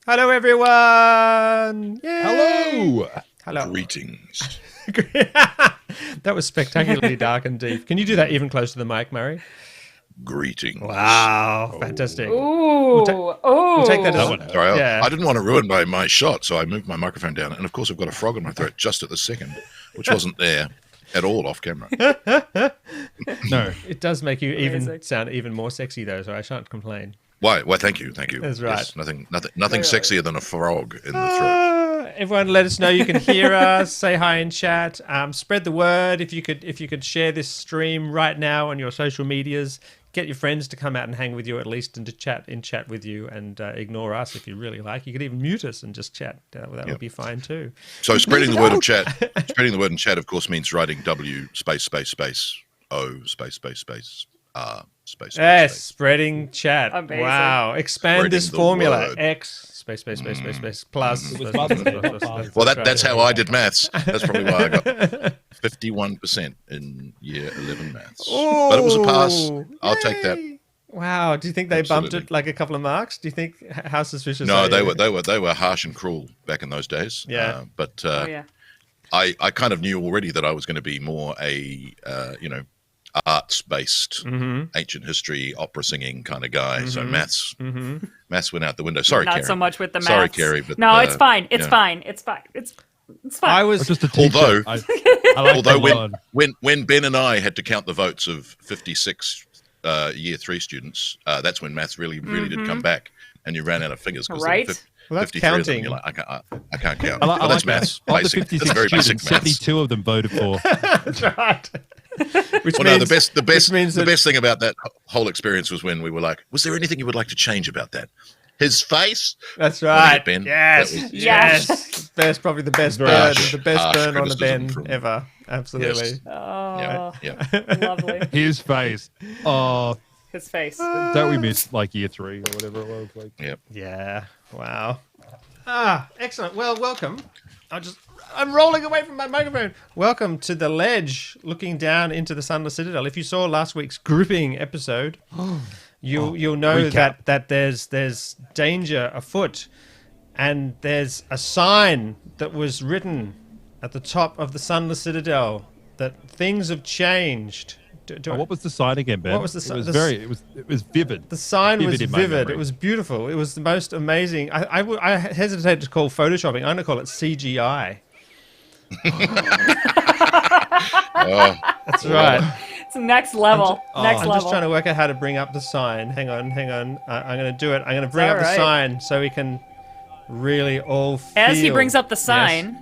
Hello, everyone. Yay. Hello. Hello. Greetings. That was spectacularly dark and deep. Can you do that even closer to the mic, Murray? Greetings. Wow, fantastic. Ooh, We'll take that as Sorry, yeah. I didn't want to ruin my shot, so I moved my microphone down. And of course, I've got a frog in my throat just at the second, which wasn't there at all off camera. No. It does make you Amazing. sound even more sexy, though, so I shan't complain. Why? Thank you. That's right. Yes, nothing sexier than a frog in the throat. Everyone, let us know you can hear us. Say hi in chat. Spread the word. If you could share this stream right now on your social medias. Get your friends to come out and hang with you at least, and to chat with you, and ignore us if you really like. You could even mute us and just chat. That would be fine too. So spreading the word of chat, spreading the word in chat, of course, means writing W space O space R space. Yes, spreading chat. Amazing. Wow, expand Spreading this the formula. word. X space plus. It was plus. Well, that's how I did maths. That's probably why I got 51% in year 11 maths. But it was a pass. I'll take that. Wow. Do you think they bumped Absolutely. it like a couple of marks? Do you think how suspicious? No, are you? they were harsh and cruel back in those days. Yeah. But yeah. I kind of knew already that I was going to be more a arts-based ancient history, opera singing kind of guy. So maths went out the window. Sorry, Not Cari. so much with the maths. Sorry, Cari, but no, it's fine. It's yeah. fine. It's fine. It's fine. I was Just a teacher. Although- I like Although the line. when Ben and I had to count the votes of 56 year 3 students, that's when maths really did come back, and you ran out of figures. Right. Well, that's 53 of them, counting. you're like, I can't count. I Well, that's like maths. that. Of the Basic. 56 That's very basic students, maths. 72 of them voted for. That's right. Which Well, means, no, the that- best thing about that whole experience was when we were like, was there anything you would like to change about that? His face? That's right. Ben. Yes. That was- Yes. Best, probably the best burn. Harsh, The best harsh burn on the criticism Ben from- ever. Absolutely. Yes. Oh, Yeah. lovely. His face. Oh, His face. don't we miss like year 3 or whatever it was? Like, Yep. Yeah. Wow. Excellent. Well, welcome. I'm rolling away from my microphone. Welcome to the ledge, looking down into the Sunless Citadel. If you saw last week's gripping episode, you'll know recap. that there's danger afoot, and there's a sign that was written at the top of the Sunless Citadel that things have changed. what was the sign again, Ben? What was the sign? It was vivid. The sign was Vivid in my vivid. memory. It was beautiful. It was the most amazing. I hesitated to call photoshopping. I'm going to call it CGI. Oh, That's right. It's next level. Next I'm level. just trying to work out how to bring up the sign. Hang on. I'm going to do it. I'm going to bring all up the right. sign so we can really all feel. As he brings up the Yes. sign,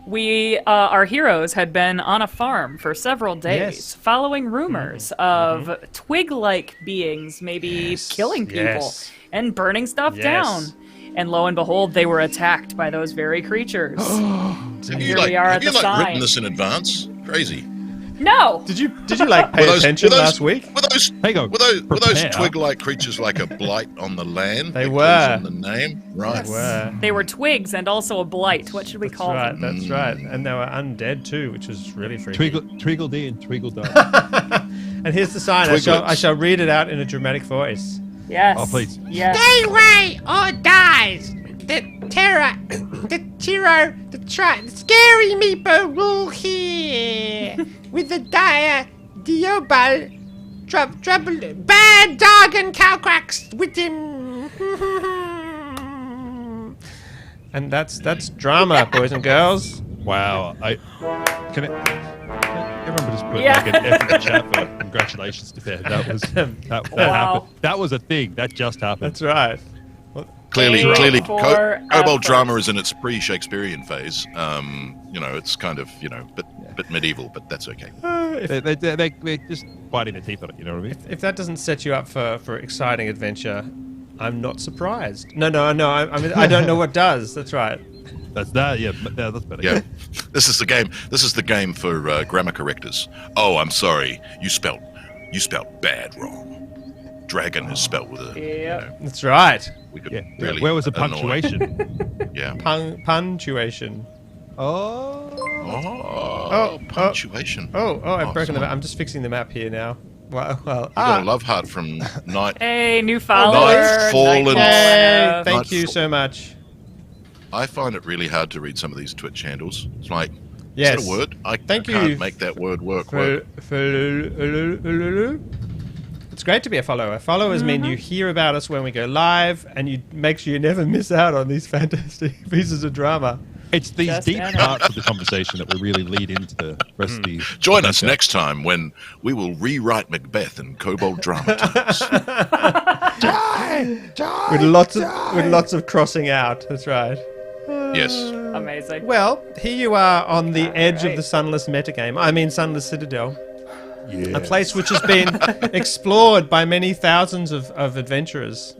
we, our heroes, had been on a farm for several days, Yes. following rumors of twig-like beings maybe killing people Yes. and burning stuff Yes. down. And lo and behold, they were attacked by those very creatures. have you Here we are at the written sign. this in advance? Crazy. No! Did you like pay attention last week? Were those Prepare. twig-like creatures like a blight on the land? They because were. in the name, right? Were. They were twigs and also a blight. What should we call them? That's right. And they were undead too, which was really freaky. Twiggledy and Twiggledy. And here's the sign. Twiglets. I shall read it out in a dramatic voice. Yes. Oh, please. Yes. Stay away or dies. The scary Meepo rule here. With the dire Diobal, trouble, bad dog and cow cracks with him. And that's drama, boys and girls. Wow. Can everyone just put Yeah. like an F in the chat for congratulations to Ben? That was that Wow. happened. That was a thing. That just happened. That's right. Clearly, For Kobold effort. drama is in its pre-Shakespearean phase. It's kind of bit medieval, but that's okay. They're just biting their teeth on it. You know what I mean? If that doesn't set you up for exciting adventure, I'm not surprised. No. I don't know what does. That's right. That's that. Yeah, that's better. Yeah, this is the game. This is the game for grammar correctors. Oh, I'm sorry. You spelt bad wrong. Dragon is spelt with a. Yep. That's right. We could Yeah. really Where was the annoy. punctuation? Yeah. Punctuation. Oh. Oh, punctuation. I've broken the someone- map. I'm just fixing the map here now. Well, You got a love heart from Night. Hey, new follower. Nightfall Nightfall. Yay, thank Nightfall. you so much. I find it really hard to read some of these Twitch handles. It's like, Yes. is that a word? I Thank you can't make that word work. It's great to be a follower. Followers mean you hear about us when we go live, and you make sure you never miss out on these fantastic pieces of drama. It's these Just deep Anna. parts of the conversation that will really lead into the rest of the. Join us next time when we will rewrite Macbeth in kobold drama terms. With lots of crossing out. That's right. Yes. Amazing. Well, here you are on the edge of right. the Sunless metagame. I mean, Sunless Citadel. Yeah. A place which has been explored by many thousands of adventurers.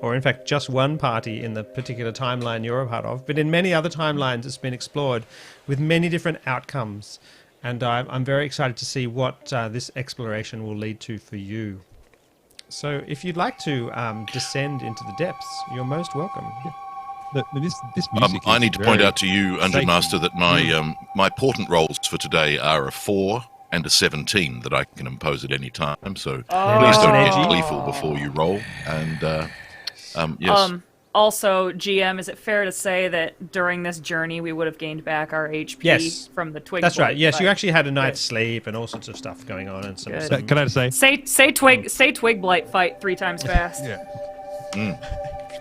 Or, in fact, just one party in the particular timeline you're a part of. But in many other timelines, it's been explored with many different outcomes. And I'm very excited to see what this exploration will lead to for you. So, if you'd like to descend into the depths, you're most welcome. This music. I is need to very point out to you, Undead safety. Master, that my portent rolls for today are a 4 and a 17 that I can impose at any time. So please don't edgy. get gleeful before you roll. And yes, Also, GM, is it fair to say that during this journey we would have gained back our HP Yes. from the twig? That's right. blight, Yes, but- you actually had a night's sleep and all sorts of stuff going on. And some, Good. some Can I just say? Say twig blight fight 3 times fast. Yeah.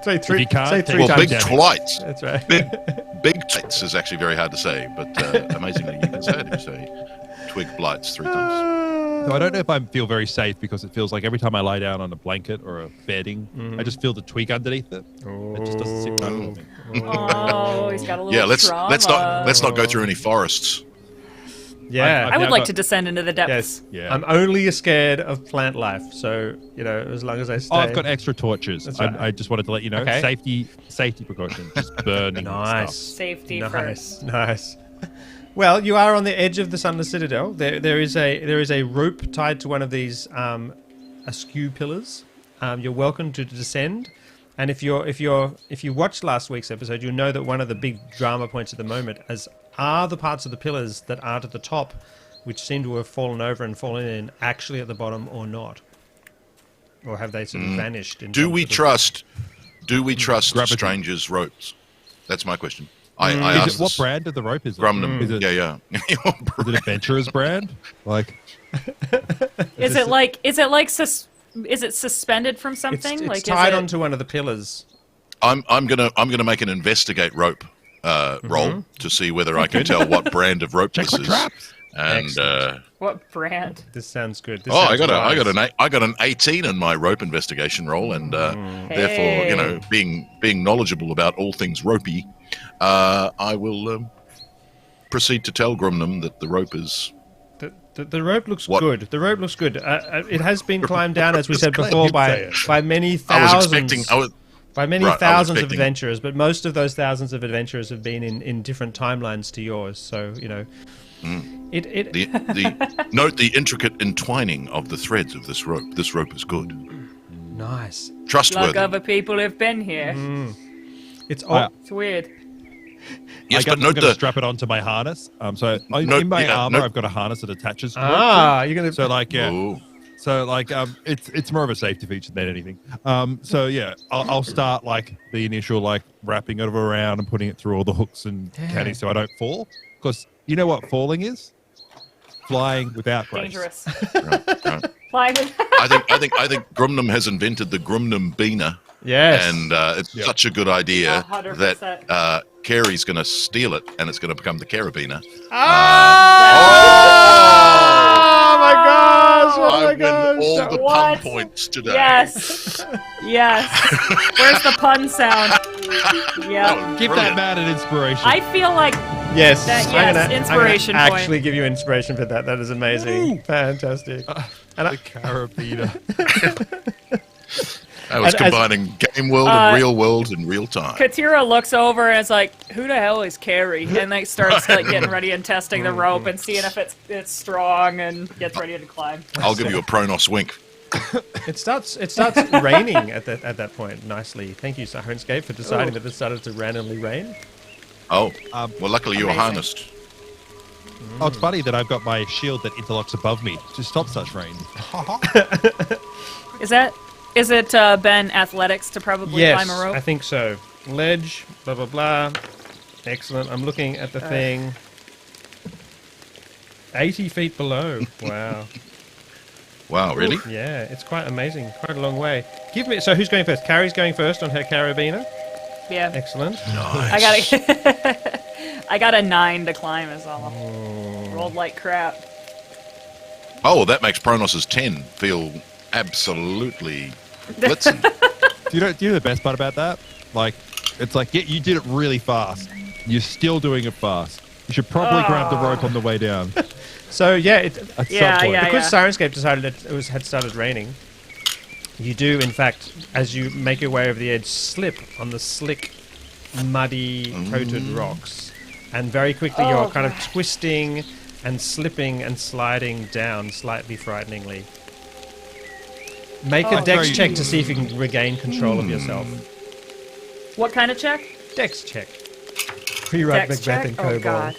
say If you can't say take- three well, times. big damage. twice. That's right. Big twice is actually very hard to say, but amazingly you can say it if you say twig blights 3 times. So I don't know if I feel very safe because it feels like every time I lie down on a blanket or a bedding, I just feel the twig underneath it. It just doesn't sit right with me. Oh, he's got a little Yeah, let's trauma. not go through any forests. Yeah. I would Yeah, like but- to descend into the depths. Yes. Yeah. I'm only scared of plant life. So, as long as I stay. Oh, I've got extra torches. That's right. I just wanted to let you know. Okay. Safety precaution. Just burning Nice. stuff. Safety Nice. first. Nice. Well, you are on the edge of the Sunless Citadel. There is a rope tied to one of these askew pillars. You're welcome to descend. And if you watched last week's episode, you'll know that one of the big drama points at the moment are the parts of the pillars that aren't at the top, which seem to have fallen over and fallen in, actually at the bottom or not, or have they sort of vanished? In Do some we sort trust Gravity. strangers' ropes? That's my question. I Is asked it what this- brand of the rope is it? Grumnum. Is it, Yeah. is it Adventurer's brand? Like, Is it suspended from something? It's is tied it- onto one of the pillars. I'm gonna make an investigate rope roll to see whether I can tell what brand of rope this for is. traps. And Excellent. What brand? This sounds good. This I sounds wise. got an 18 in my rope investigation roll, and therefore, being knowledgeable about all things ropey, I will proceed to tell Grumnum that the rope is. The rope looks What? good. The rope looks good. It has been climbed down, as we said glad before, you'd say it. by many I was thousands. expecting. By many Right, I was thousands of expecting- adventurers, but most of those thousands of adventurers have been in different timelines to yours. So it Note the intricate entwining of the threads of this rope. This rope is good, nice. trustworthy. Like other people have been here. It's all, It's weird. Yes, I'm but note going to the. strap it onto my harness. Note- In my yeah, armor, note- I've got a harness that attaches. To it. you're gonna. So like, yeah. Ooh. So like, it's more of a safety feature than anything. So yeah, I'll start like the initial like wrapping it around and putting it through all the hooks and caddies so I don't fall. Because you know what falling is? Flying without grace. Dangerous. Right. Flying with- I think Grumnum has invented the Grumnum Beaner, yes. and it's such a good idea 100%. that Cari's going to steal it, and it's going to become the Carabiner. Oh my gosh! Oh I my win gosh! all the pun What? points today. Yes. Yes. Where's the pun sound? Yeah. Give that man an inspiration. I feel like Yes, That- yes, inspiration I'm point. actually give you inspiration for that. That is amazing. Fantastic. And the carabiner. I was And as- combining game world and real world in real time. Katira looks over and is like, "Who the hell is Cari?" And like starts like getting ready and testing the rope and seeing if it's strong and gets ready to climb. I'll give you a Pronos wink. It starts raining at that point. Nicely. Thank you, Syrinscape, for deciding that it started to randomly rain. Oh, well, luckily you're Amazing. harnessed. Oh, it's funny that I've got my shield that interlocks above me to stop such rain. Is it Ben athletics to probably Yes, climb a rope? I think so. Ledge, blah, blah, blah. Excellent. I'm looking at the thing. 80 feet below. Wow. Wow, really? Yeah, it's quite amazing. Quite a long way. So who's going first? Cari's going first on her carabiner. Yeah. Excellent. Nice. I got a 9 to climb as well. Rolled like crap. Oh, well, that makes Pronos's 10 feel absolutely blitzing. Do you know the best part about that? Like, it's like, yeah, you did it really fast. You're still doing it fast. You should probably grab the rope on the way down. So yeah, At some point. because Syrinscape decided it had started raining, you do in fact, as you make your way over the edge, slip on the slick, muddy, coated rocks, and very quickly you're kind of twisting and slipping and sliding down slightly frighteningly. Make a dex Sorry. check to see if you can regain control of yourself. What kind of check? Dex check. Rewrite Dex Macbeth check? and Oh Kobold. god.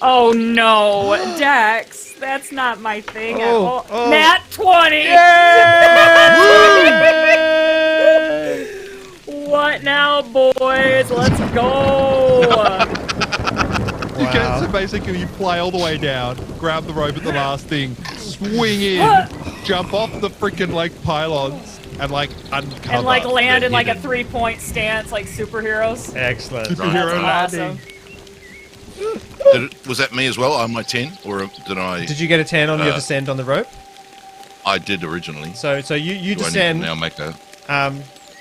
Oh no, Dex. That's not my thing at all. Oh. Nat 20! What now, boys? Let's go! You get, so basically you fly all the way down, grab the rope at the last thing, swing in, jump off the freaking like pylons, and like uncover. And like land the in like a hidden- 3-point stance like superheroes. Excellent. Superhero That's landing. awesome. Was that me as well on my 10? Or did I? Did you get a 10 on your descent on the rope? I did originally. So you Do I need to descend. now make a...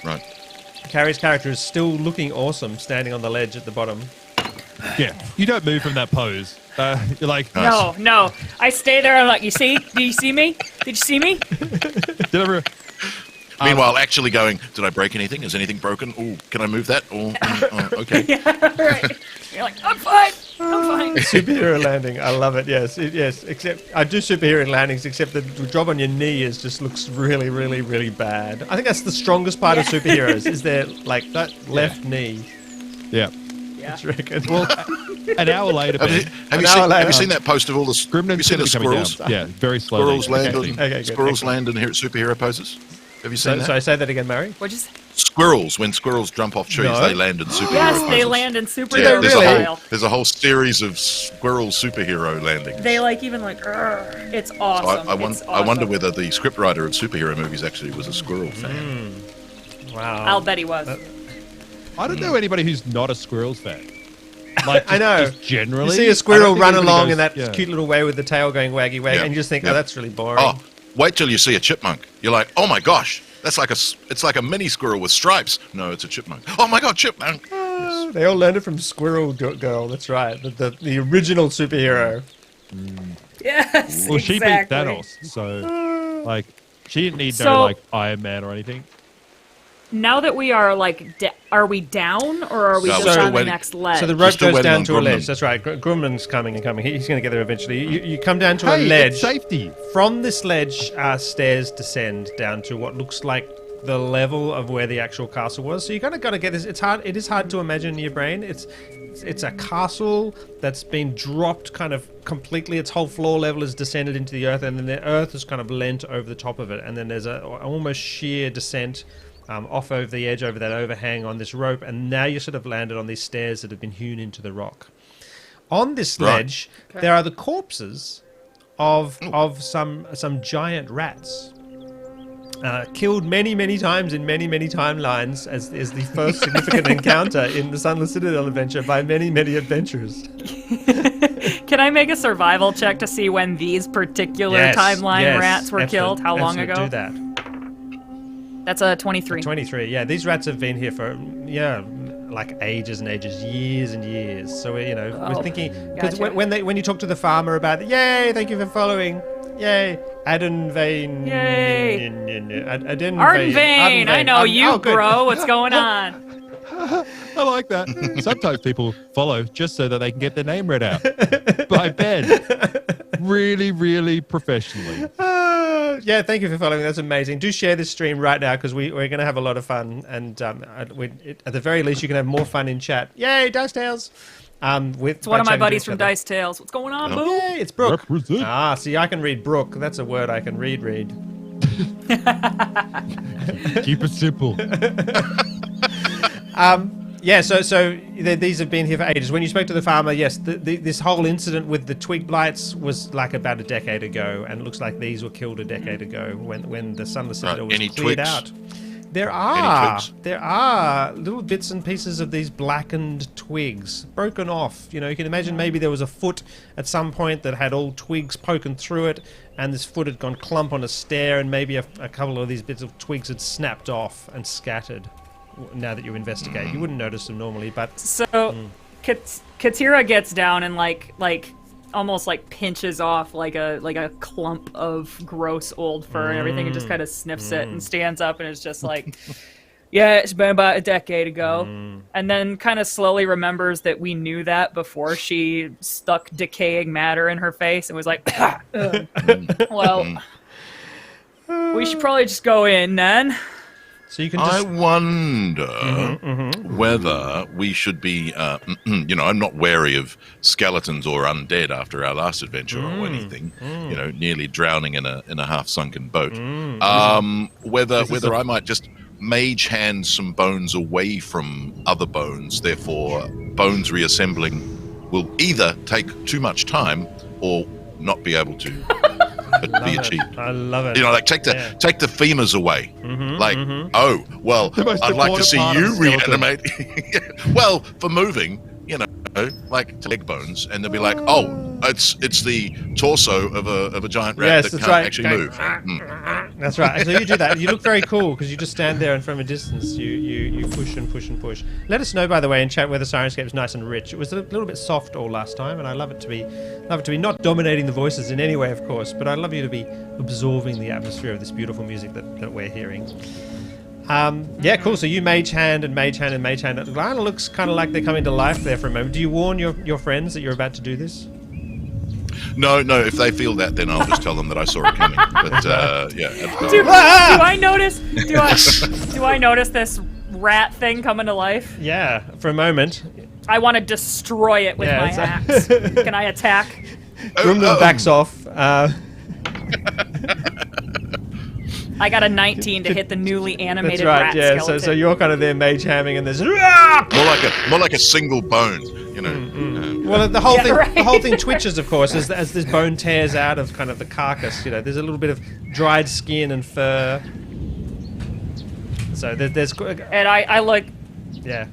Right. Cari's character is still looking awesome, standing on the ledge at the bottom. Yeah, you don't move from that pose. You're like, No. I stay there. I'm like, you see? Did you see me? Did you see me? did ever, Meanwhile, actually going, did I break anything? Is anything broken? Oh, can I move that? Oh, okay. Right. You're like, I'm fine. I'm fine. Superhero landing. I love it. Yes. Yes. Except I do superhero landings, except the job on your knee just looks really, really, really bad. I think that's the strongest part of superheroes is their like that left knee. yeah. Yeah. I reckon. Well, an hour later, Have you, man, have you seen that post of all the... Grimnum's Have you seen gonna the be coming squirrels? down. Yeah, very slowly. Squirrels land Okay. on, Okay, good. squirrels Excellent. land in superhero poses? Have you seen that? So I say that again, Mary. What'd you say? Squirrels, when squirrels jump off trees, No. they land in superhero Yes, poses. they land in Yeah, superhero there's, really? a whole, there's a whole series of squirrel superhero landings. They like even like, "Urgh." It's So awesome. I It's wonder awesome. whether the scriptwriter of superhero movies actually was a squirrel fan. Wow. I'll bet he was. I don't know anybody who's not a Squirrels fan. Like, I know. Just generally. You see a I squirrel don't think run anybody along goes- in that yeah. cute little way with the tail going waggy wag, Yeah. and you just think, Yeah. oh, that's really boring. Oh, wait till you see a chipmunk. You're like, oh my gosh, it's like a mini squirrel with stripes. No, it's a chipmunk. Oh my god, chipmunk. They all learned it from Squirrel Girl. That's right. The original superhero. Yes. Well, she beat exactly. Thanos, so like she didn't need So- no like Iron Man or anything. Now that we are like, are we down or are we No, just we're still on the waiting. next ledge? So the We're rope still goes waiting down on to a ledge. Grumman. That's right. Grumman's coming and coming. He's going to get there eventually. You come down to a Hey, ledge. it's safety. From this ledge, stairs descend down to what looks like the level of where the actual castle was. So you kind of got to get this. It's hard. It is hard to imagine in your brain. It's a castle that's been dropped kind of completely. Its whole floor level is descended into the earth, and then the earth is kind of lent over the top of it. And then there's a almost sheer descent off over the edge, over that overhang on this rope. And now you sort of landed on these stairs that have been hewn into the rock. On this Right. ledge, there are the corpses of some giant rats. Killed many times in many timelines as the first significant encounter in the Sunless Citadel adventure by many adventurers. Can I make a survival check to see when these particular timeline rats were killed? How long ago? Do that. That's a 23. 23. Yeah, these rats have been here for like ages and ages, years and years. So we're thinking because gotcha. when you talk to the farmer about yay, thank you for following. Yay, Adenvane. Yay. Adenvane. Ardenvane! I know you, good. bro. What's going on? I like that. Sometimes people follow just so that they can get their name read out by Ben. Really professionally. Yeah, thank you for following. That's amazing. Do share this stream right now because we're going to have a lot of fun. And at the very least, you can have more fun in chat. Yay, Dice Tales! It's one of my buddies from Dice Tales. What's going on, boo? Hey, it's Brooke. Represent. See, I can read Brooke. That's a word I can read. Keep it simple. So these have been here for ages. When you spoke to the farmer, yes, this whole incident with the twig blights was like about a decade ago, and it looks like these were killed a decade ago when the Sunless Citadel was cleared twigs? out. There are little bits and pieces of these blackened twigs broken off. You can imagine maybe there was a foot at some point that had all twigs poking through it, and this foot had gone clump on a stair, and maybe a couple of these bits of twigs had snapped off and scattered. Now that you investigate, you wouldn't notice them normally, but so Katira gets down and like almost like pinches off like a clump of gross old fur and everything, and just kind of sniffs it and stands up and is just like, yeah, it's been about a decade ago, and then kind of slowly remembers that we knew that before she stuck decaying matter in her face and was like, well, we should probably just go in then. so you can I just wonder whether we should be, I'm not wary of skeletons or undead after our last adventure or anything, nearly drowning in a half-sunken boat. Whether I might just mage hand some bones away from other bones, therefore bones reassembling will either take too much time or not be able to be achieved. I love it. Like take the femurs away. I'd like to see you reanimate. Well, for moving, like leg bones, and they'll be like, oh, it's the torso of a giant rat that can't actually move. That's right. So you do that. You look very cool because you just stand there and from a distance you push and push and push. Let us know, by the way, in chat whether Syrinscape is nice and rich. It was a little bit soft all last time, and I love it to be not dominating the voices in any way, of course, but I love you to be absorbing the atmosphere of this beautiful music that we're hearing. Cool. So you mage hand and mage hand and mage hand. It looks kind of like they're coming to life there for a moment. Do you warn your friends that you're about to do this? No. If they feel that, then I'll just tell them that I saw it coming. But Do I notice? Do I notice this rat thing coming to life? Yeah, for a moment. I want to destroy it with my axe. Can I attack? Grumnum backs off. I got a 19 to hit the newly animated That's right. rat Yeah. skeleton. So you're kind of there mage hamming, and there's more like a single bone. Well, the whole thing twitches, of course, as this bone tears out of kind of the carcass. There's a little bit of dried skin and fur. So there's and I like. Yeah.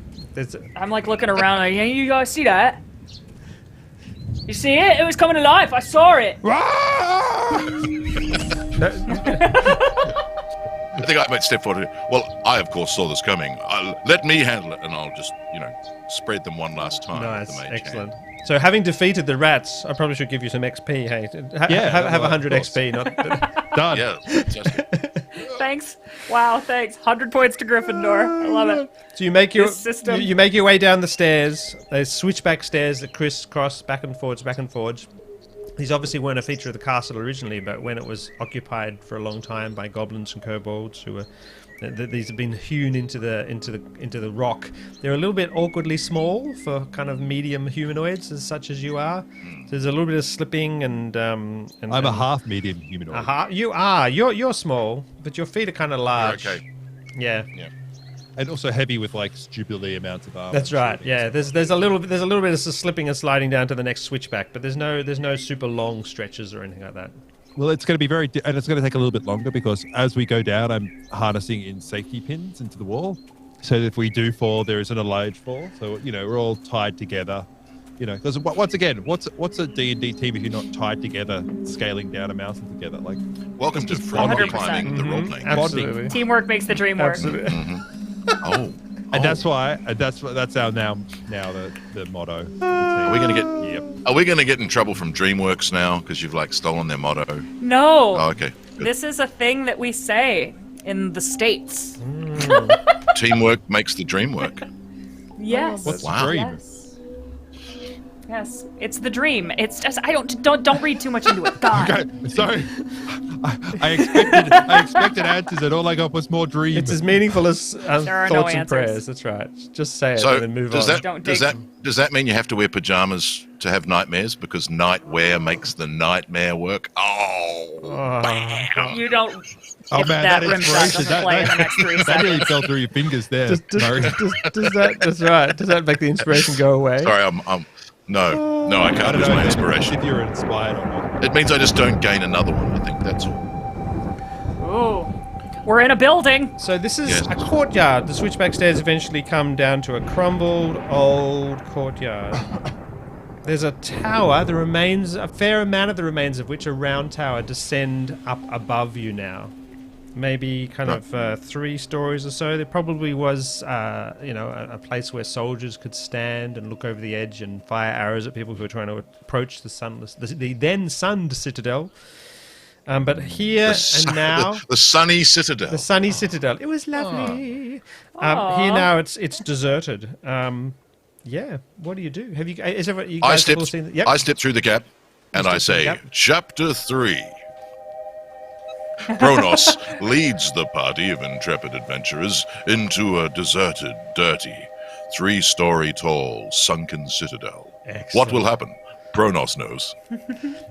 I'm like looking around. Like, hey, you guys see that? You see it? It was coming to life. I saw it. I think I might step forward. Well, I of course saw this coming. Let me handle it, and I'll just spread them one last time. Nice, with the mage excellent. hand. So having defeated the rats, I probably should give you some XP. Hey, have 100 XP. Not Done. Yeah, fantastic. Thanks. Wow, thanks. 100 points to Gryffindor. I love it. So you make your This system. you make your way down the stairs. There's switchback stairs that crisscross back and forwards, back and forwards. These obviously weren't a feature of the castle originally, but when it was occupied for a long time by goblins and kobolds, who were these have been hewn into the rock. They're a little bit awkwardly small for kind of medium humanoids, such as you are. So there's a little bit of slipping and I'm a half medium humanoid. You are. You're small, but your feet are kind of large. You're okay. Yeah. And also heavy with like stupidly amounts of armor. That's right. Yeah, there's a little bit of slipping and sliding down to the next switchback, but there's no super long stretches or anything like that. Well, it's going to be and it's going to take a little bit longer because as we go down, I'm harnessing in safety pins into the wall, so that if we do fall, there isn't a large fall. So we're all tied together. Because once again, what's a D&D team if you're not tied together, scaling down a mountain together? Like, Welcome to front climbing the role playing. Absolutely. Teamwork makes the dream work. Absolutely. Oh. and that's why that's our now the motto. Are we gonna get? Yep. Are we gonna get in trouble from DreamWorks now because you've stolen their motto? No. Oh, okay. Good. This is a thing that we say in the States. Teamwork makes the dream work. Yes. What's Wow. the dream? Yes. It's the dream. It's just don't read too much into it. God. Okay, sorry. I expected answers, and all I got was more dreams. It's as meaningful as There are thoughts no and answers. prayers. That's right. Just say it So and then move does on. does that mean you have to wear pajamas to have nightmares because nightwear makes the nightmare work? Oh, You don't. Oh if man, that that rim shot inspiration, doesn't play in the next 3 that seconds. really fell through your fingers there. Does that? That's right. Does that make the inspiration go away? sorry, no, I can't lose my inspiration. If you're inspired or not. It means I just don't gain another one. I think that's all. Ooh, we're in a building. So this is Yes. a courtyard. The switchback stairs eventually come down to a crumbled old courtyard. There's a tower. The remains, a fair amount of the remains of which, a round tower, descend up above you now. Maybe kind of 3 stories or so. There probably was, a place where soldiers could stand and look over the edge and fire arrows at people who were trying to approach the then sunned citadel. But here and now, the sunny citadel. the sunny citadel. It was lovely. Here now, it's deserted. Yeah. What do you do? Have you? You guys have all seen it? Yep. I step through the gap, and I step through the say, gap. Chapter 3. Kronos leads the party of intrepid adventurers into a deserted, dirty, 3-story tall, sunken citadel. What will happen? Kronos knows.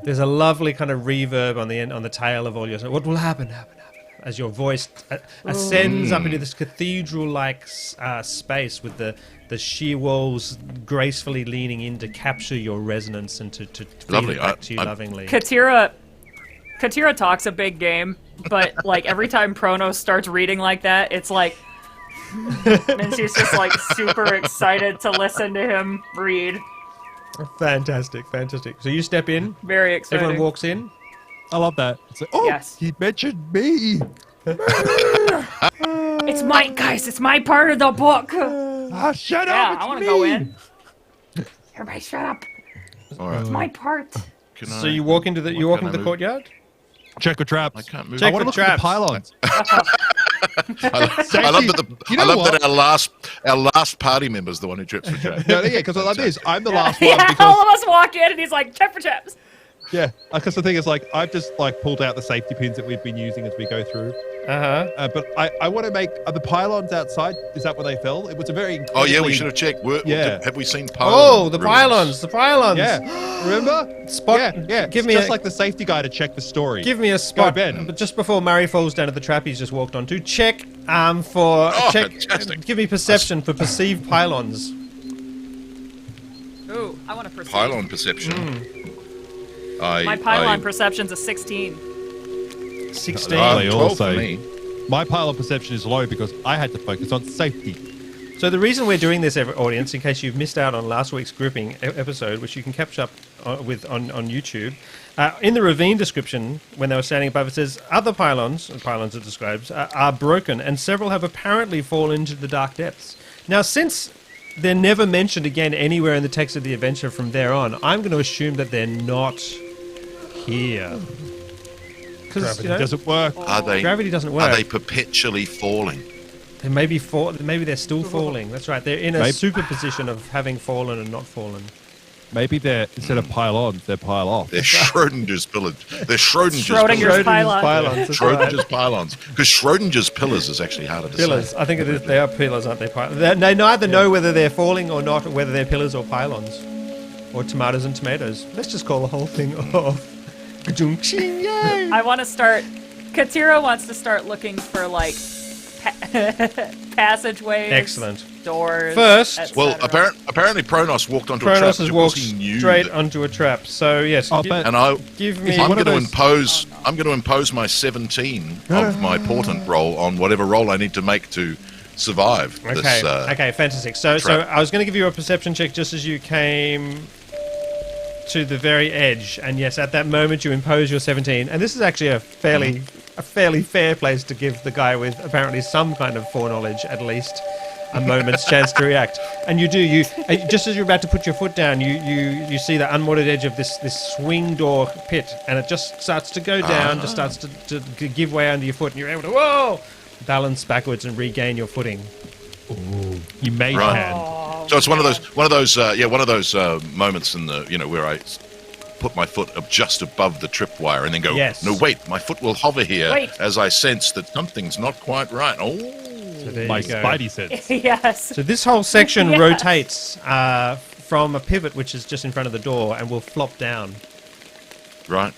There's a lovely kind of reverb on the end, on the tail of all your. What will happen? As your voice ascends up into this cathedral-like space with the sheer walls gracefully leaning in to capture your resonance and to feed Lovely. it back to you lovingly. Katira talks a big game, but like every time Pronos starts reading like that, it's like, and she's just like super excited to listen to him read. Fantastic. So you step in. Very exciting. Everyone walks in. I love that. It's like, oh, Yes. he mentioned me. It's my guys. It's my part of the book. Ah, shut Yeah, up. I want to it's go me. in. Everybody, shut up. All right. It's my part. Can So I- you walk into what you walk can into I the move? courtyard. Check for traps. I can't move. Check I want for to look at the traps. pylons. I love that our last party member's the one who trips for trap. No, yeah, because I love this. I'm the last one Yeah, because all of us walk in and he's like, check for chaps. yeah, because the thing is like I've just like pulled out the safety pins that we've been using as we go through. But I want to make are the pylons outside. Is that where they fell? It was a very Oh yeah, we incredibly- should have checked. Yeah. Have we seen Oh, the ruins? pylons. Yeah, remember? Spot. Yeah. Give It's me just a, like the safety guy to check the story. Give me a spot. Ben. But just before Murray falls down to the trap he's just walked onto, check for check. fantastic. Give me perception for perceived pylons. Ooh, I want to proceed. Pylon perception. My pylon perception's a 16. 16. They all 12 for say. me. My pylon perception is low because I had to focus on safety. So the reason we're doing this, audience, in case you've missed out on last week's gripping episode, which you can catch up with on YouTube, in the ravine description, when they were standing above, it says other pylons it describes, are broken, and several have apparently fallen into the dark depths. Now, since they're never mentioned again anywhere in the text of the adventure from there on, I'm going to assume that they're not here. Because Gravity doesn't work. Are they? gravity doesn't work. Are they perpetually falling? They may be maybe they're still falling. That's right. They're in a superposition of having fallen and not fallen. Maybe they're instead of pylons, they're pile off. They're Schrodinger's pillars. They're Schrodinger's Schrodinger's pillars. pylons. That's right. Schrodinger's pylons. Because Schrodinger's pillars is actually harder to Pillars. say. I think it is, they are pillars, aren't they? They neither know whether they're falling or not, or whether they're pillars or pylons. Or tomatoes and tomatoes. Let's just call the whole thing off. Yay! I want to start. Katira wants to start looking for like passageways, Excellent. doors. First- etc. Well, apparently Pronos walked onto a trap Kronos has walked because he knew straight that- onto a trap. So, yes. Oh, gi- but- And I, give me... I'm one going of to those- impose. I'm going to impose my 17 of my portent roll on whatever roll I need to make to survive Okay, this. okay, fantastic. So trap. I was going to give you a perception check just as you came to the very edge, and yes, at that moment you impose your 17. And this is actually a fairly fair place to give the guy with apparently some kind of foreknowledge at least a moment's chance to react. And you just as you're about to put your foot down, you see the unmortared edge of this swing door pit, and it just starts to go down, just starts to give way under your foot, and you're able to balance backwards and regain your footing. You made Right. hand. So it's one of those moments in the where I put my foot up just above the tripwire and then go, Yes. no, wait, my foot will hover here Wait. as I sense that something's not quite right. Oh, So there My you go. spidey sense. Yes. So this whole section Yes. rotates from a pivot which is just in front of the door and will flop down. right.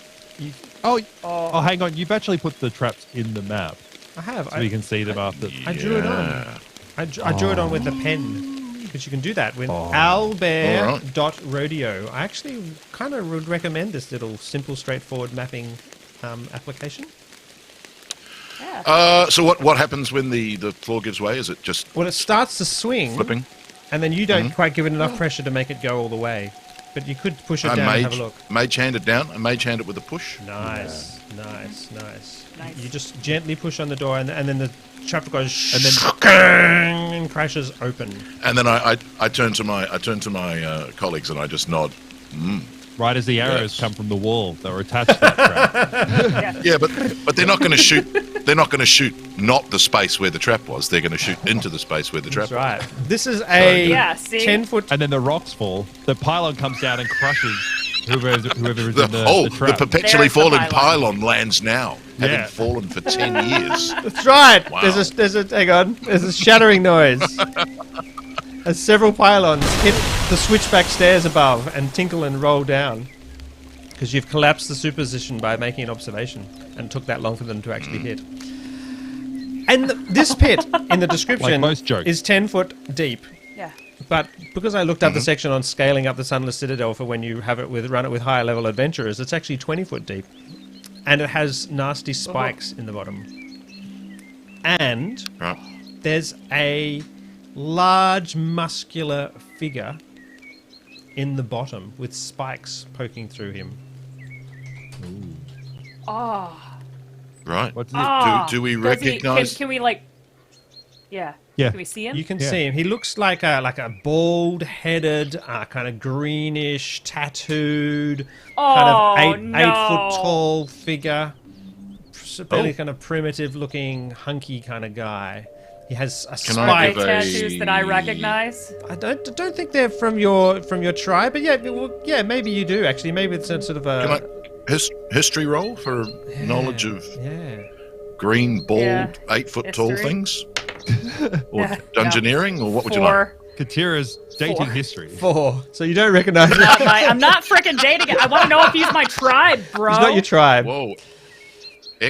Oh, hang on. You've actually put the traps in the map, I have. so you can see them after. I drew it on. I drew it on with a pen, because you can do that with Alright. owlbear.rodeo. I actually kind of would recommend this little simple, straightforward mapping application. Yeah. So what happens when the floor gives way? Is it just Well, it starts to swing, flipping? and then you don't quite give it enough pressure to make it go all the way. But you could push it down and have a look. mage hand it down. I mage hand it with a push. Nice. Nice. You just gently push on the door, and then the trap goes And then- and crashes open. And then I turn to my colleagues and I just nod. Right as the arrows Yes. come from the wall that were attached to that trap. Yeah, but they're not going to shoot. They're not going to shoot not the space where the trap was. They're going to shoot into the space where the trap That's right. was. This is a Yeah, see? 10-foot. And then the rocks fall. The pylon comes down and crushes whoever is in The the trap. perpetually There's the falling pylon. pylon lands now, Yeah. having fallen for 10 years. That's right. Wow. There's a hang on. There's a shattering noise as several pylons hit the switchback stairs above and tinkle and roll down. Because you've collapsed the superposition by making an observation, and it took that long for them to actually hit. And this pit in the description Like most jokes. is 10 foot deep. Yeah. But because I looked up the section on scaling up the Sunless Citadel for when you have it with run it with higher level adventurers, it's actually 20 foot deep, and it has nasty spikes in the bottom. And Right. there's a large muscular figure in the bottom with spikes poking through him. Oh. Right. What does Do we Does he- recognize? Can we like? Yeah. Yeah. Can we see him? You can Yeah. see him. He looks like a bald-headed, kind of greenish, tattooed, kind of eight foot tall figure. Fairly kind of primitive-looking, hunky kind of guy. He has a Can I spike. give a- tattoos that I recognize. I don't think they're from your tribe, but yeah, maybe you do actually. Maybe it's a sort of Can a I history roll for knowledge of yeah. green, bald, Yeah. 8 foot tall History. things, or Yeah. dungeoneering, or what would you like? 4. Katira's dating Four. history. 4. So you don't recognize him. I'm not freaking dating it. I want to know if he's my tribe, bro. He's not your tribe. Whoa.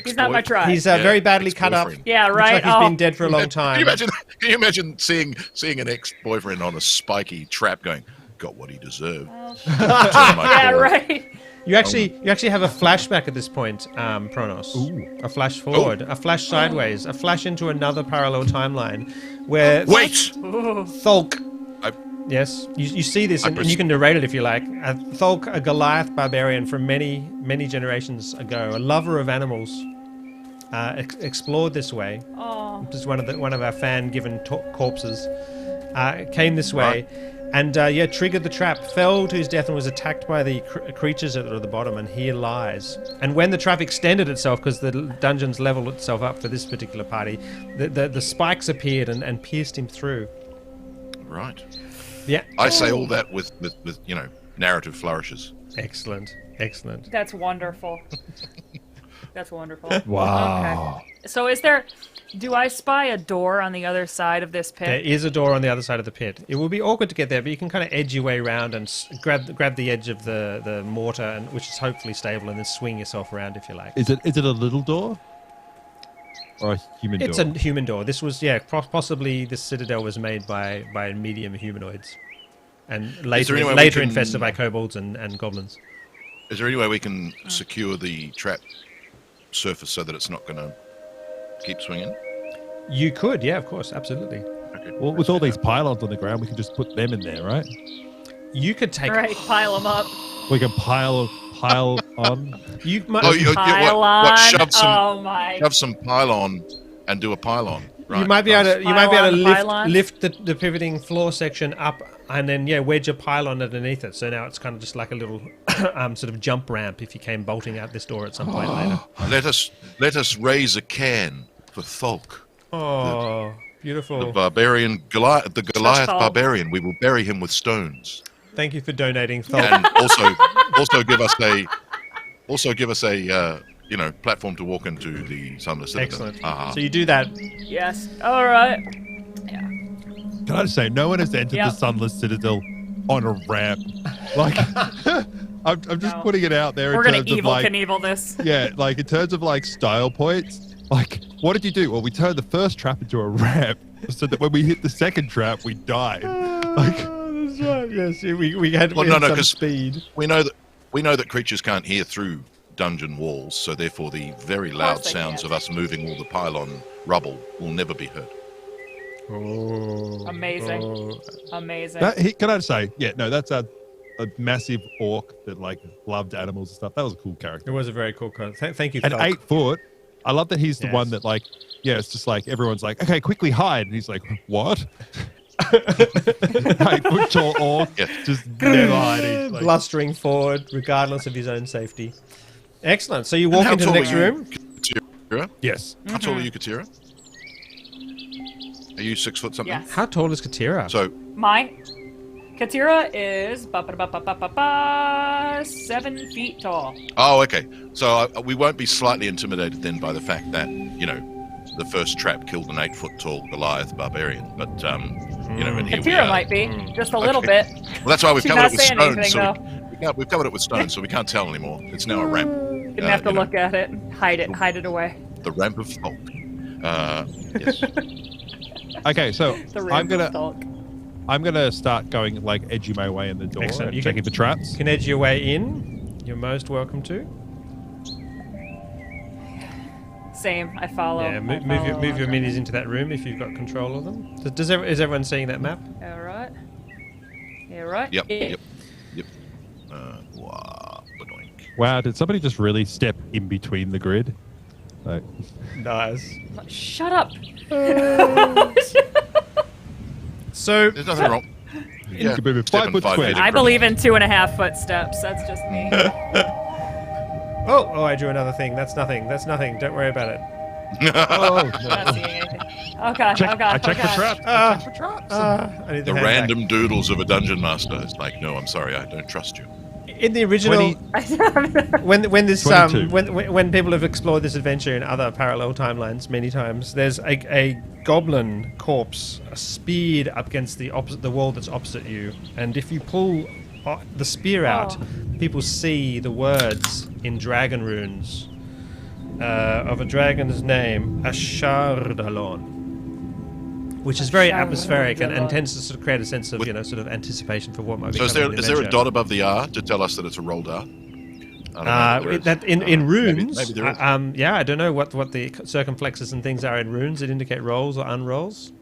He's not my tribe. He's very badly cut up. ex-boyfriend. Yeah, Looks right. like he's been dead for a long time. Can you imagine seeing an ex-boyfriend on a spiky trap going, got what he deserved? Yeah, right. You actually have a flashback at this point, Pronos. A flash forward, a flash sideways, a flash into another parallel timeline, where Wait! Thulk. I- Yes, you see this, and you pres- can narrate it if you like. Thulk, a Goliath barbarian from many generations ago, a lover of animals, explored this way. Oh. Just one of our fan-given corpses came this way, and triggered the trap. Fell to his death and was attacked by the creatures that are at the bottom. And here lies. And when the trap extended itself, because the dungeons leveled itself up for this particular party, the spikes appeared and pierced him through. Right. Yeah. I say all that with narrative flourishes. Excellent. That's wonderful. That's wonderful. Wow. Okay. So do I spy a door on the other side of this pit? There is a door on the other side of the pit. It will be awkward to get there, but you can kind of edge your way around and grab the edge of the mortar, which is hopefully stable, and then swing yourself around if you like. Is it a little door? Or a human It's door? a human door. This was, possibly this citadel was made by medium humanoids, and later any way we can- infested by kobolds and goblins. Is there any way we can secure the trap surface so that it's not going to keep swinging? You could, yeah, of course, absolutely. Okay. Well, with all these pylons on the ground, we can just put them in there, right? You could take. All right, pile them up. We can pile on. You might. Oh, what? Pylon. Shove some pylon and do a pylon. Right. You might be able to. You might be able to Pylon. lift the pivoting floor section up, and then wedge a pylon underneath it. So now it's kind of just like a little sort of jump ramp if you came bolting out this door at some point later. Let us raise a can for Thulk, Oh, the beautiful. barbarian Goliath, Thulk. barbarian. We will bury him with stones. Thank you for donating, Thol. and also give us a platform to walk into the Sunless Citadel. Excellent. So you do that. Yes. All right. Yeah. Can I just say, no one has entered the Sunless Citadel on a ramp. Like, I'm just putting it out there. We're in gonna terms evil of, like, Knievel this. Yeah, like in terms of like style points. Like, what did you do? Well, we turned the first trap into a ramp so that when we hit the second trap, we died. Like, that's right. Yes, we had some because speed. We know that creatures can't hear through dungeon walls, so therefore the very loud sounds of us moving all the pylon rubble will never be heard. Amazing. Amazing. Can I just say, that's a massive orc that like loved animals and stuff. That was a cool character. It was a very cool character. Thank you. At 8 foot, I love that he's the one that like, it's just like everyone's like, okay, quickly hide, and he's like, what? 8 foot tall orc, just never hiding, like, blustering forward, regardless of his own safety. Excellent. So you walk into the next room. Katira? Yes. How tall are you, Katira? Are you 6 foot something? Yes. How tall is Katira? So Katira is 7 feet tall. Oh, okay. So we won't be slightly intimidated then by the fact that, the first trap killed an 8 foot tall Goliath barbarian. But, and here we Katira are. might be, just a little bit. Well, that's why we've She's covered not it with saying stone. anything, So we've covered it with stone, so we can't tell anymore. It's now a ramp. Didn't have to look at it. Hide it away. The ramp of folk. Yes. Okay, so The ramp of Thulk. I'm gonna start going like edging my way in the door Excellent. and checking for traps. You can edge your way in. You're most welcome to. Same. I follow. Yeah, move your minis into that room if you've got control of them. Is everyone seeing that map? All right. Yeah, right. Yep. Wow, did somebody just really step in between the grid? Like, Nice. Shut up. So There's nothing wrong. you can move it Step 5 in foot 5 square. feet. I believe in 2.5 foot steps. That's just me. oh, I drew another thing. That's nothing. Don't worry about it. Oh, Not seeing anything. Oh god. I checked the traps. I checked for traps. I need The hand random doodles of a dungeon master. It's like, no, I'm sorry, I don't trust you. back. In the original, 20. when this 22. when people have explored this adventure in other parallel timelines many times, there's a goblin corpse speared up against the wall that's opposite you, and if you pull the spear out, people see the words in dragon runes of a dragon's name, Ashardalon, which is very atmospheric and tends to sort of create a sense of sort of anticipation for what might be So coming. is there a dot above the R to tell us that it's a rolled R? I don't know. That in runes, maybe there is. I don't know what the circumflexes and things are in runes that indicate rolls or unrolls.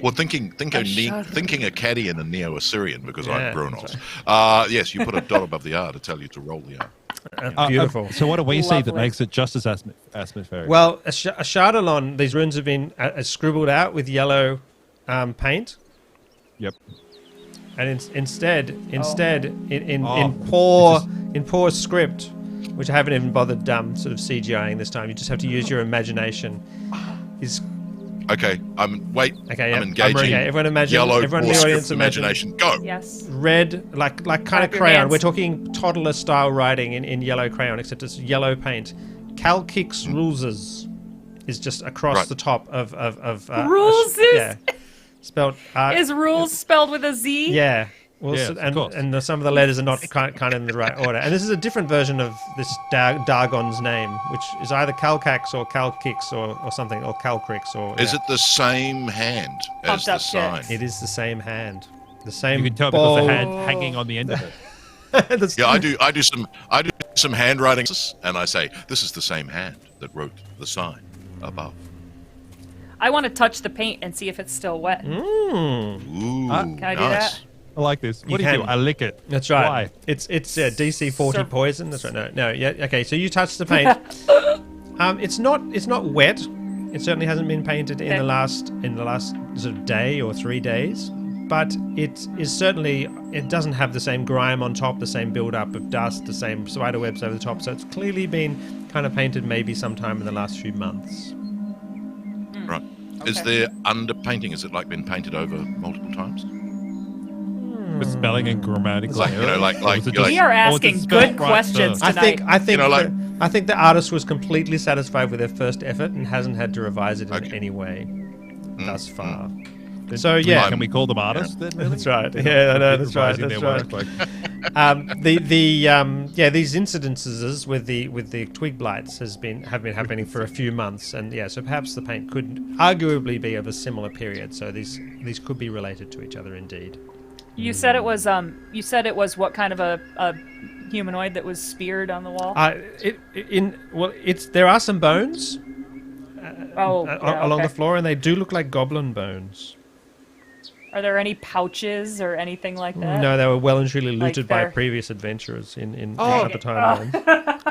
Well, thinking a Cari and a Neo-Assyrian, because Yeah, I'm that's Brunos. Yes, you put a dot above the R to tell you to roll the R. Beautiful. So what do we see that Lovely. makes it just as atmospheric? Well, a Shardalon, these runes have been scribbled out with yellow paint, Yep. and instead, in poor script, which I haven't even bothered sort of CGIing this time. You just have to use your imagination. Is Okay, I'm engaging. okay. Everyone imagine. Yellow, Everyone in more the audience script imagine. imagination. Go. Yes. Red, like kind of Clap your crayon. hands. We're talking toddler style writing in yellow crayon, except it's yellow paint. Calkix Rules's is just across Right. the top of Rules's? yeah, spelled Is rules spelled with a Z? yeah. Well, Yes, of course. some of the letters are not kind of in the right order. And this is a different version of this Dargon's name, which is either Calcax or Calkix or something, or Calcrix or. Is it the same hand as Pumped the up sign? chicks. It is the same hand, the same. You can tell because the bold- hand hanging on the end of it. Yeah, I do some handwriting, and I say this is the same hand that wrote the sign above. I want to touch the paint and see if it's still wet. Mm. Ooh, Can I do nice. that? I like this. What You do you do? can. I lick it. That's right. Why? It's DC 40 Sir- poison. That's right. No. Yeah. Okay. So you touch the paint. It's not wet. It certainly hasn't been painted in Okay. the last sort of day or 3 days. But it is certainly, it doesn't have the same grime on top, the same build-up of dust, the same spider webs over the top. So it's clearly been kind of painted maybe sometime in the last few months. Right. Is Okay. there underpainting? Has it like been painted over multiple times? with spelling and grammatical It's like, you know, errors? like- Or was it you're just- We are or was it asking spelled good right questions first? I think You know, like- I think the artist was completely satisfied with their first effort and hasn't had to revise it in Okay. any way thus far. Then So, do we- yeah. Can we call them artists then? Really? That's right. They're Yeah, I know, not that's right. revising That's their right. work, like- These incidences with the twig blights have been happening for a few months, and yeah, so perhaps the paint could arguably be of a similar period. So these could be related to each other indeed. You said it was what kind of a humanoid that was speared on the wall? There are some bones along along the floor, and they do look like goblin bones. Are there any pouches or anything like that? No, they were well and truly Like looted by they're- previous adventurers in Oh. at the timeline.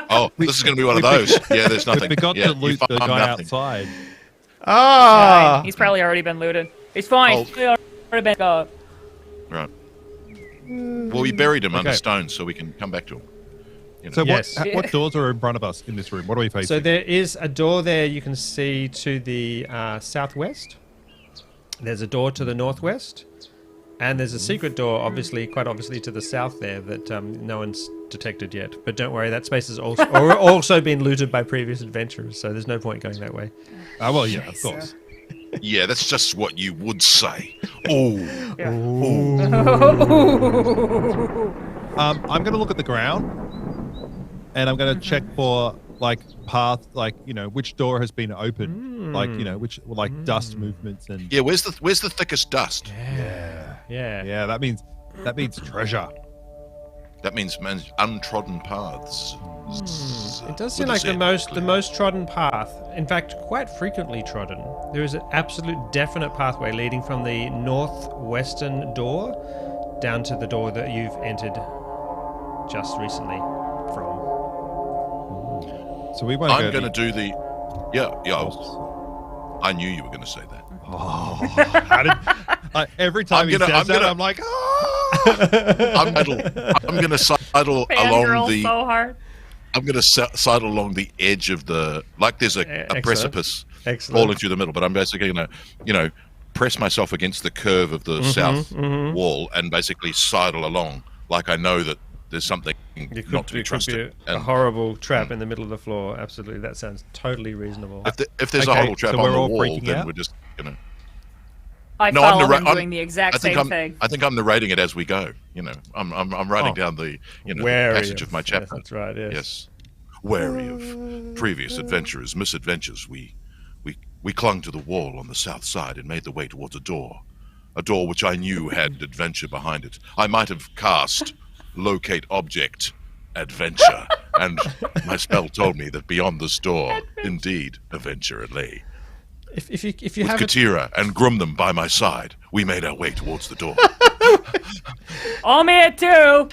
Oh, this is going to be one of those. Yeah, there's nothing. We forgot yeah, to loot you the found guy nothing. outside. Ah, He's probably already been looted. He's fine. Oh. He's already been. Right. Well, we buried him under Okay. stones so we can come back to him. You know. So Yes. what doors are in front of us in this room? What are we facing? so there is a door there you can see to the southwest. There's a door to the northwest, and there's a secret door, quite obviously to the south there that no one's detected yet. But don't worry, that space has also been looted by previous adventurers, so there's no point going that way. well, yeah, of course. Yeah, that's just what you would say. Oh, I'm going to look at the ground, and I'm going to check for like path, like which door has been opened, like which dust movements and yeah. Where's the thickest dust? Yeah. that means treasure. That means untrodden paths. It does seem like the most trodden path. In fact, quite frequently trodden. There is an absolute definite pathway leading from the northwestern door down to the door that you've entered just recently from. So we won't. I'm going to do the. Yeah. I knew you were going to say that. Every time he says that, I'm like, I'm going to sidle along Fangirl the. so hard. I'm going to sidle along the edge of the. Like there's a Excellent. precipice Excellent. falling through the middle, but I'm basically going to, press myself against the curve of the south wall and basically sidle along, like I know that there's something not to be trusted. Could be a horrible trap in the middle of the floor. Absolutely, that sounds totally reasonable. If there's a Okay, horrible trap so on we're the all wall, freaking then out? we're just I No, follow I'm him doing the exact same thing. I think I'm narrating it as we go. I'm writing down the the passage of my chapter. Yes, that's right. Yes. Wary of previous adventurers' misadventures, we clung to the wall on the south side and made the way towards a door which I knew had adventure behind it. I might have cast locate object adventure, and my spell told me that beyond this door, indeed, adventure lay. If you With have Katira and Grumnum by my side, we made our way towards the door. I'm here too.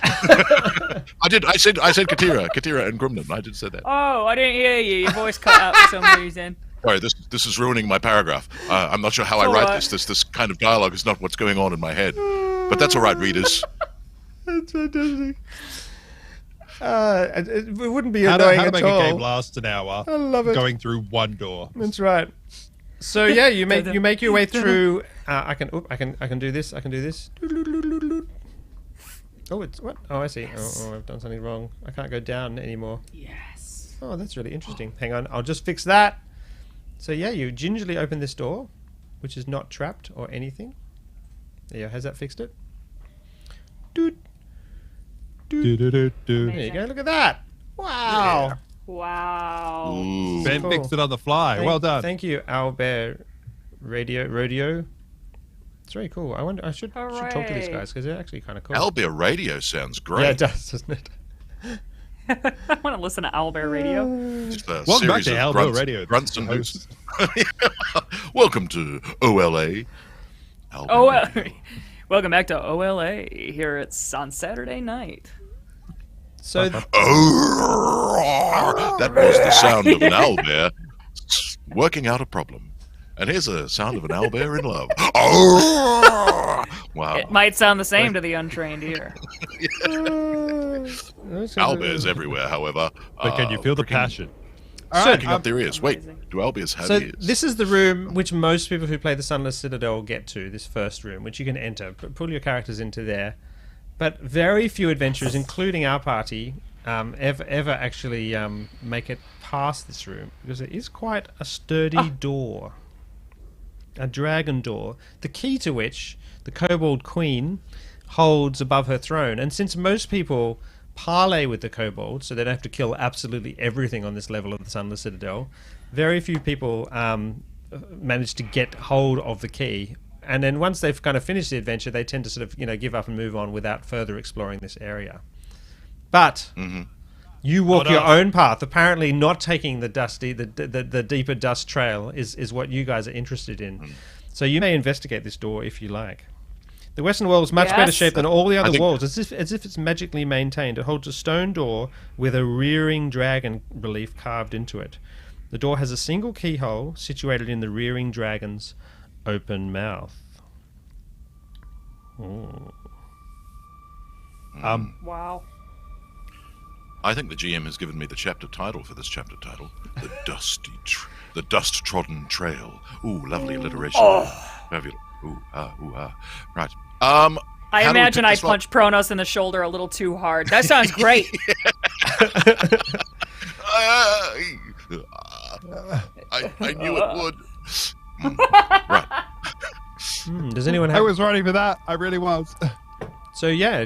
I said Katira and Grumnum. I did say that. Oh, I didn't hear you. Your voice cut out for some reason. Sorry, this is ruining my paragraph. I'm not sure how I It's write all right. this. This kind of dialogue is not what's going on in my head. But that's all right, readers. That's fantastic. It wouldn't be how annoying to at make all. a game last an hour? I love it. Going through one door. That's right. So yeah, you make your way through. I can do this. I can do this. Oh, it's what? Oh, I see. Oh, I've done something wrong. I can't go down anymore. Yes. Oh, that's really interesting. Hang on, I'll just fix that. So yeah, you gingerly open this door, which is not trapped or anything. There you go. Has that fixed it? Doot. Doot. Do-do-do-do. There you go. Look at that. Wow. Wow. Ooh. Ben Cool. fixed it on the fly. Well done. Thank you, Owlbear Rodeo. It's very cool. I should talk to these Hooray. guys because they're actually kind of cool. Albia Radio sounds great. Yeah, it does, doesn't it? I want to listen to Owlbear Radio. Just a Welcome back series to of Albo grunts, Radio. grunts and Host. hoots. Welcome to OLA. Albia Oh, Radio. welcome back to OLA. Here it's on Saturday night. So Oh, that was the sound of an owlbear working out a problem. And here's a sound of an owlbear in love. Oh, wow. It might sound the same to the untrained ear. Owlbears everywhere, however. But can you feel the pricking- passion? Pricking up their ears. Wait, do owlbears have So ears? this is the room which most people who play the Sunless Citadel get to, this first room, which you can enter. Pull your characters into there. But very few adventurers, including our party, ever actually make it past this room because it is quite a sturdy door, a dragon door. The key to which the Kobold Queen holds above her throne. And since most people parley with the kobolds, so they don't have to kill absolutely everything on this level of the Sunless Citadel, very few people manage to get hold of the key. And then once they've kind of finished the adventure, they tend to sort of, give up and move on without further exploring this area. But you walk your own path. Apparently, not taking the deeper dust trail is what you guys are interested in. So you may investigate this door if you like. The western wall is much better shaped than all the other walls, as if it's magically maintained. It holds a stone door with a rearing dragon relief carved into it. The door has a single keyhole situated in the rearing dragon's open mouth. Wow. I think the GM has given me the chapter title for this chapter title. The dust-trodden trail. Ooh, lovely alliteration. Fabulous. Ooh, Right. I imagine I punched Pronos in the shoulder a little too hard. That sounds great. I knew it would. Right. Does anyone have... I was ready for that. I really was. So yeah.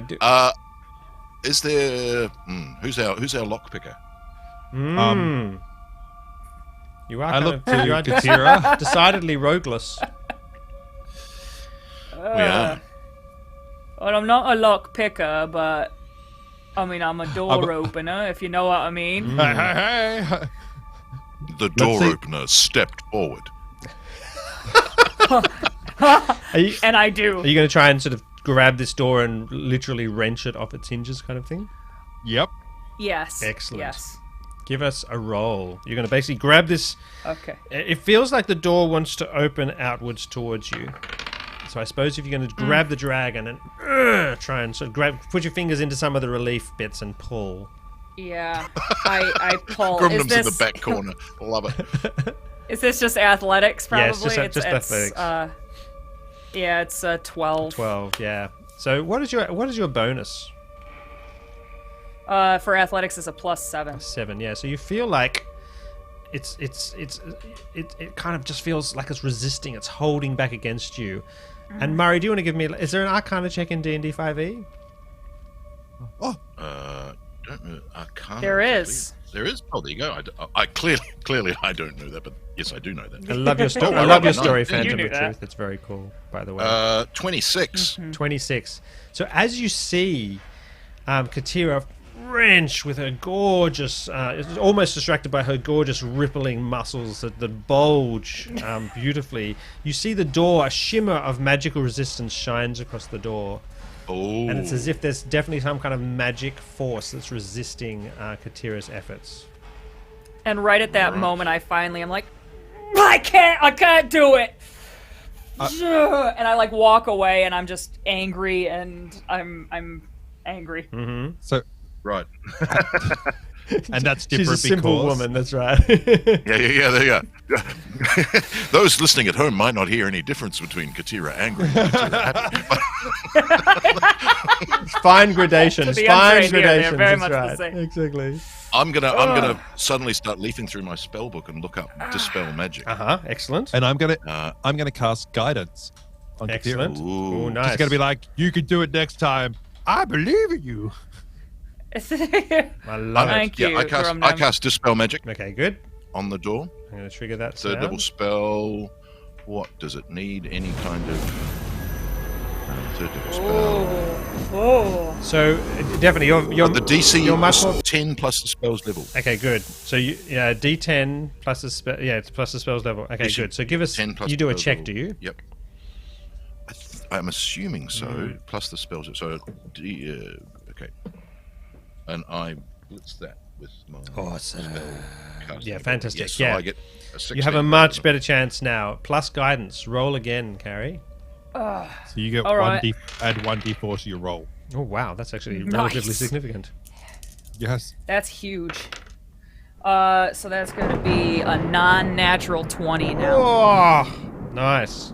Is there... who's our lockpicker? You are I look to you are Katira. decidedly rogueless. We are. Well, I'm not a lock picker, but I mean, I'm a door opener, if you know what I mean. Hey. The door opener stepped forward. And I do. Are you going to try and sort of grab this door and literally wrench it off its hinges, kind of thing? Yep. Yes. Excellent. Yes. Give us a roll. You're going to basically grab this. Okay. It feels like the door wants to open outwards towards you. So I suppose if you're going to grab the dragon and try and sort of put your fingers into some of the relief bits and pull. Yeah, I pull. Grumnum's in the back corner. Love it. Is this just athletics? Probably. Yes, just athletics. Yeah, it's 12. 12. Yeah. So what is your bonus? For athletics, it's a +7. 7. Yeah. So you feel like it kind of just feels like it's resisting. It's holding back against you. And Murray, do you want to give me? Is there an Arcana check in D&D 5e? Don't know. Arcana. There is. There is. Oh, there you go. I clearly I don't know that, but yes, I do know that. I love your story. I love your story, Phantom of Truth. It's very cool, by the way. 26. 26. So as you see, Katira wrench with her gorgeous, almost distracted by her gorgeous rippling muscles that bulge beautifully. You see the door, a shimmer of magical resistance shines across the door. Oh. And it's as if there's definitely some kind of magic force that's resisting Katira's efforts. And right at that moment, I'm like, I can't do it. And I like walk away, and I'm just angry, and I'm angry. Mm-hmm. So Right. And that's different. She's a simple woman. That's right. Yeah. Those listening at home might not hear any difference between Katira angry and Katira happy. Fine gradations. The Fine untrained ear, gradations. they're very That's much the right. same. Exactly. I'm gonna suddenly start leafing through my spell book and look up dispel magic. Excellent. And I'm gonna cast guidance on Excellent. Katira. Ooh, nice. She's gonna be like, "You can do it next time. I believe in you." I love it. Thank you. I cast dispel magic Okay, good. on the door. I'm going to trigger that Third sound. level spell. What does it need? Any kind of third level spell. Oh. So definitely, you're The DC you're much more. is 10 plus the spell's level. Okay, good. So D10 plus the spell. Yeah, it's plus the spell's level. Okay, DC good. So give us. 10 plus You do a spell's check, level. do you? Yep. I'm assuming so. Plus the spells. So okay. And I blitz that with my Awesome. casting Yeah, ability. fantastic. Yes, so Yeah. I get a 16. You have a much better chance now. Plus guidance. Roll again, Cari. So you get All right. add 1d4 to your roll. Oh wow, that's actually Nice. relatively significant. Yes. That's huge. So that's going to be a non-natural 20 now. Oh, nice.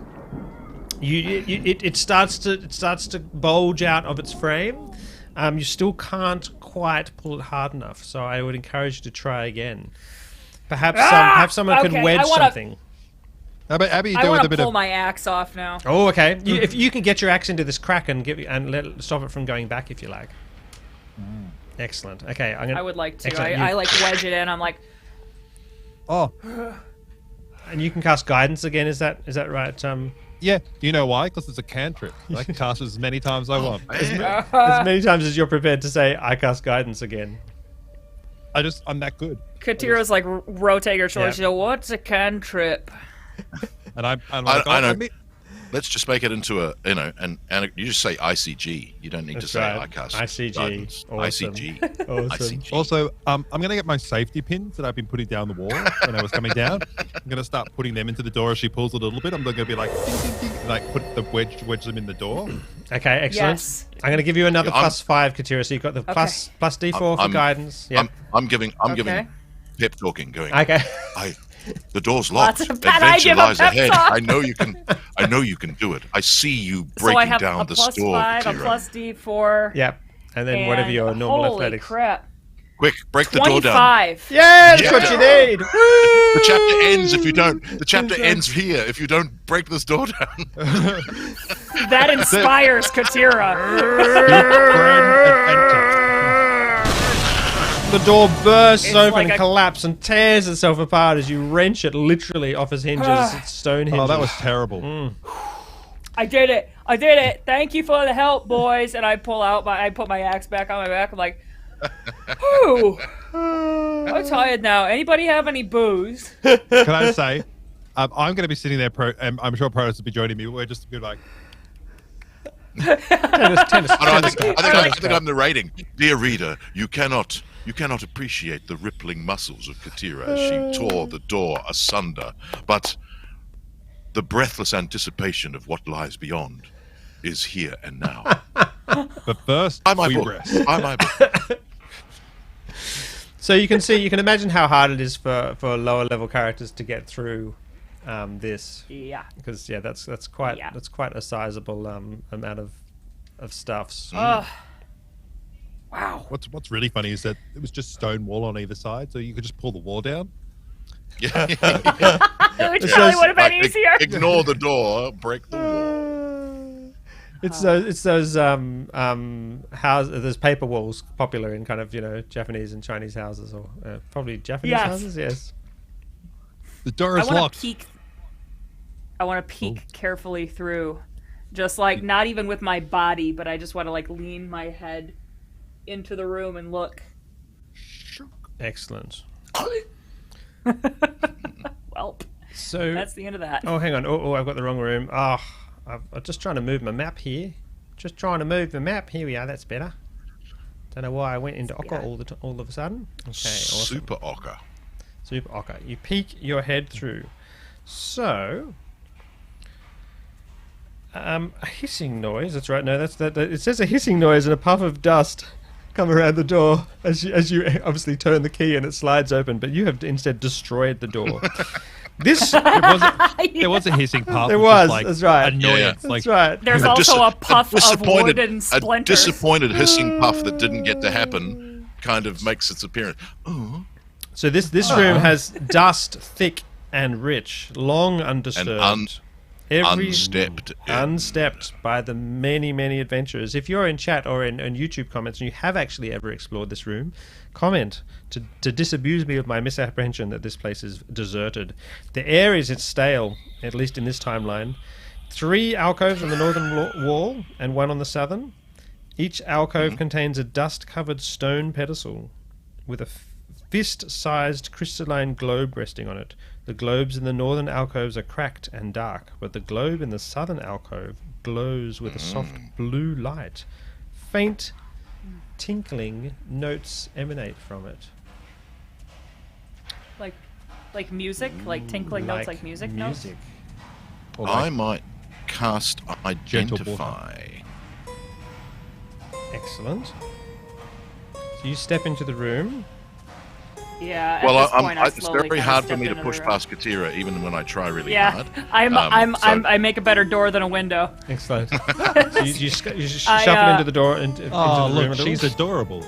It starts to bulge out of its frame. You still can't quite pull it hard enough, so I would encourage you to try again. Perhaps have someone could wedge something. How about Abby? I Do want with a to bit pull of. my axe off now. Oh, okay. If you can get your axe into this crack and stop it from going back, if you like. Excellent. Okay, I would like to. Excellent. I like wedge it in. I'm like, Oh, And you can cast guidance again. Is that right? yeah. Do you know why? Because it's a cantrip. I can cast it as many times as I want. As many times as you're prepared to say, I cast guidance again. I'm that good. Katira's like rotating her shoulders. Yeah. You know, what's a cantrip? And I'm like, I know. I mean, Let's just make it into a, and you just say ICG. You don't need That's to say right. I cast ICG. guidance. Awesome. ICG. Awesome. ICG. also, I'm going to get my safety pins that I've been putting down the wall when I was coming down. I'm going to start putting them into the door as she pulls a little bit. I'm going to be like, ding, ding, ding, like put the wedge them in the door. Okay, excellent. Yes. I'm going to give you another Yeah, +5, Katira. So you've got the plus D4 for I'm- guidance. Yeah. I'm giving Okay. pep talking, going. Okay. The door's locked. Lots of pet. I Adventure give a lies pep ahead. talk. I know you can do it. I see you So I breaking have down a the plus store, 5, a Katira. plus D4. Yep. And then whatever your normal holy athletics. crap. Quick, break the door down. 25. Yeah, that's Yeah. what you need. The chapter ends if you don't. The chapter ends here if you don't break this door down. That inspires Katira. The door bursts It's open like and a- collapses and tears itself apart as you wrench it literally off its hinges, its stone hinges. Oh, that was terrible. I did it. I did it. Thank you for the help, boys. And I I put my axe back on my back. I'm like, whew. I'm tired now. Anybody have any booze? Can I say, I'm going to be sitting there, and I'm sure Protos will be joining me. We're just going to be like, I think I'm narrating. Dear reader, you cannot appreciate the rippling muscles of Katira as she tore the door asunder, but the breathless anticipation of what lies beyond is here and now. but first, Buy my we book. rest. Buy my book. So you can imagine how hard it is for lower level characters to get through this, Yeah. because that's quite a sizable amount of stuffs. Wow. What's really funny is that it was just stone wall on either side, so you could just pull the wall down. Which probably would have been easier. Ignore the door, break the wall. It's those those paper walls popular in kind of Japanese and Chinese houses, or probably Japanese Yes. houses. Yes. The door I is want locked. to peek. I want to peek carefully through, just like not even with my body, but I just want to like lean my head into the room and look. Excellent. Welp. So That's the end of that. Oh, hang on. Oh, I've got the wrong room. Oh, I'm just trying to move my map here. Just trying to move the map. Here we are. That's better. Don't know why I went into Oka all of a sudden. Okay, awesome. Super ochre. Super Oka. You peek your head through. So, a hissing noise. That's right. No, that's that. It says a hissing noise and a puff of dust come around the door as you obviously turn the key and it slides open. But you have instead destroyed the door. This There was a hissing puff. There which was. like That's right. Annoyance. Yeah. Like, that's right. There's also a puff of disappointed- wood and A splinters. disappointed hissing puff that didn't get to happen kind of makes its appearance. Oh. So this room has dust thick and rich, long undisturbed. Unstepped. Unstepped by the many adventurers. If you're in chat or in YouTube comments and you have actually ever explored this room, comment to disabuse me of my misapprehension that this place is deserted. The air is stale, at least in this timeline. 3 alcoves on the northern wall and 1 on the southern. Each alcove contains a dust-covered stone pedestal with a fist-sized crystalline globe resting on it. The globes in the northern alcoves are cracked and dark, but the globe in the southern alcove glows with a soft blue light. Faint, tinkling notes emanate from it. Like music, like tinkling notes, like music notes. or I like, might cast Gentle Identify. Excellent. So you step into the room. Yeah. At Well, this point, I it's slowly very kinda hard for step me to into the push room. past Katira, even when I try really Yeah, hard. I make a better door than a window. Excellent. So you shove I, it into the door. Into Oh, the room a look, little. she's adorable.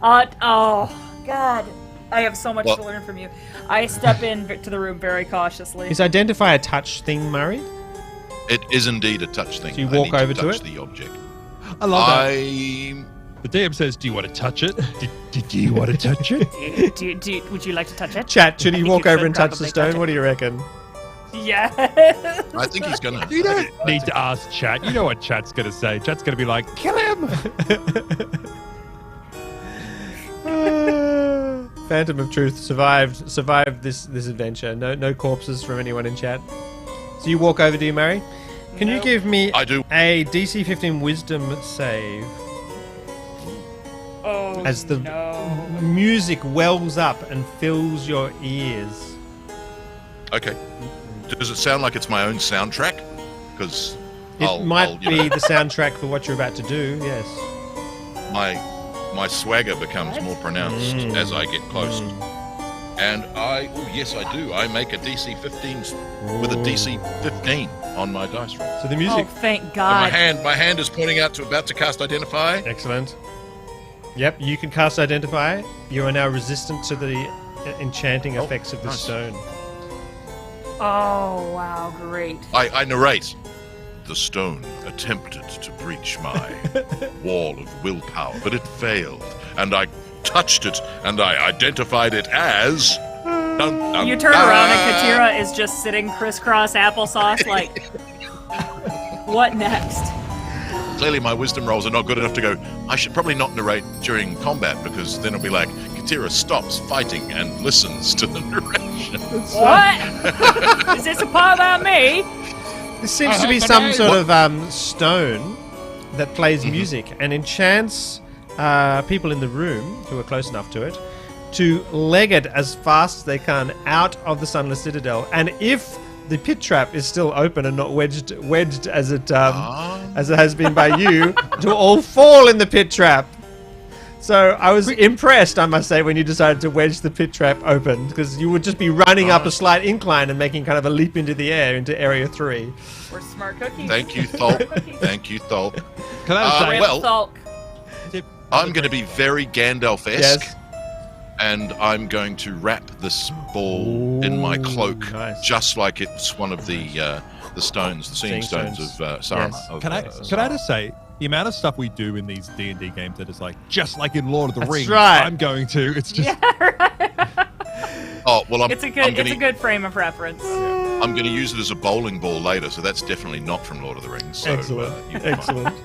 Oh God, I have so much Well- to learn from you. I step into the room very cautiously. Is identify a touch thing, Murray? It is indeed a touch thing. So you I walk need over to touch it? the object. I love that. I The DM says, "Do you want to touch it? Do you want to touch it?" Would you like to touch it? Chat, should I he think walk you over should and touch the probably stone? touch What do you reckon? Yeah. I think he's gonna. You don't need to ask Chat. You know what Chat's going to say. Chat's going to be like, "Kill him." Phantom of Truth survived this adventure. No corpses from anyone in chat. So you walk over, do you, Murray? Can you Nope. give me I do. a DC 15 Wisdom save Oh as the no. music wells up and fills your ears? Okay. Does it sound like it's my own soundtrack? Because It might be the soundtrack for what you're about to do. Yes. my swagger becomes more pronounced as I get closer. And yes, I do. I make a DC 15 with a DC 15 on my dice roll. So the Oh, music. thank And God. my hand is pointing out to about to cast Identify. Excellent. Yep, you can cast Identify. You are now resistant to the enchanting effects of the nice. stone. Oh wow, great. I narrate. The stone attempted to breach my wall of willpower, but it failed. And I touched it, and I identified it as... Dun, dun, You turn around and dun. Katira is just sitting crisscross applesauce like, what next? Clearly my wisdom rolls are not good enough to go, I should probably not narrate during combat, because then it'll be like, Katira stops fighting and listens to the narration. What? Is this a part about me? This seems to be some sort of stone that plays music and enchants people in the room who are close enough to it to leg it as fast as they can out of the Sunless Citadel. And if the pit trap is still open and not wedged as it has been by you, to all fall in the pit trap. So I was impressed, I must say, when you decided to wedge the pit trap open, because you would just be running up a slight incline and making kind of a leap into the air into Area 3. We're smart cookies. Thank you, Thulk. Thank you, Thulk. Can I say, well- Thulk. I'm going to be very Gandalf-esque, Yes. and I'm going to wrap this ball in my cloak, nice. just like it's one of the stones, the seeing Seeing stones stones. of Saruman. Yes. of, can I just say, the amount of stuff we do in these D&D games that is like, just like in Lord of the That's Rings, right. I'm going to. It's just, Oh well, It's a good frame of reference. I'm going to use it as a bowling ball later, so that's definitely not from Lord of the Rings. So, Excellent. you can find- Excellent.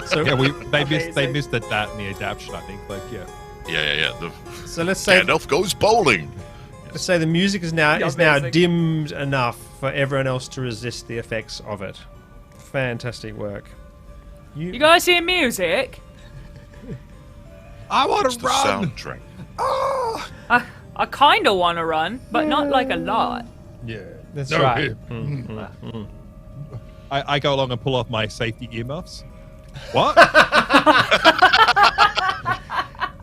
So, yeah, they Amazing. missed that in the adaptation, I think. Like, yeah. Yeah. so let's say Gandalf goes bowling. let's say the music is now Amazing. dimmed enough for everyone else to resist the effects of it. Fantastic work. You guys hear music? I want It's to the run. soundtrack. I kind of want to run, but not like a lot. Yeah. That's No, right. yeah. I go along and pull off my safety earmuffs. What?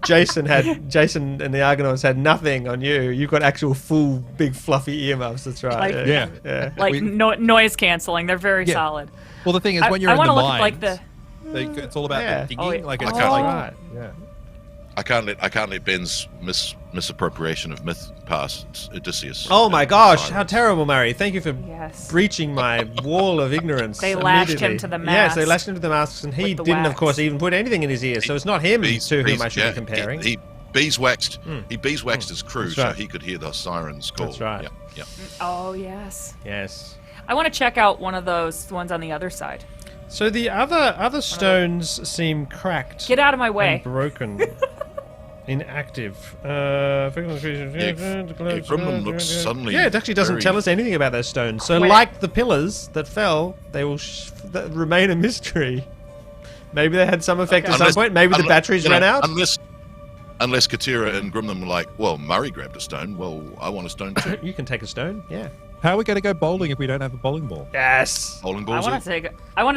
Jason and the Argonauts had nothing on you. You've got actual full big fluffy earmuffs. That's right. Like- Yeah. Yeah. Like We- noise canceling. They're very Yeah. solid. Well, the thing is, I- when you're I in wanna the look mines, at, like, it's all about Yeah. the digging. Oh, yeah. Like, it's I can't like, Right. Yeah. I can't let Ben's misappropriation of myth pass. It's Odysseus. Oh my and gosh, Cyrus. how terrible, Murray. Thank you for Yes. breaching my wall of ignorance. They lashed him immediately. to the Yes, they mast lashed him to the masks, and he with the didn't, of wax. course, even put anything in his ears. So it's not him to whom I should yeah, be comparing. He beeswaxed. He beeswaxed his crew That's right. so he could hear the sirens call. That's right. Yeah. Oh, yes. Yes. I want to check out one of those ones on the other side. So the other stones seem cracked Get out of my and way. broken. Inactive. Grumman looks suddenly Yeah, it actually doesn't very- tell us anything about those stones. So, Wait. like the pillars that fell, they will that remain a mystery. Maybe they had some effect at some Unless- point. Maybe the unle- batteries you know, ran out. Unless Katira and Grumman were like, well, Murray grabbed a stone. Well, I want a stone too. You can take a stone. Yeah. how are we going to go bowling if we don't have a bowling ball? Yes. Bowling I balls. want to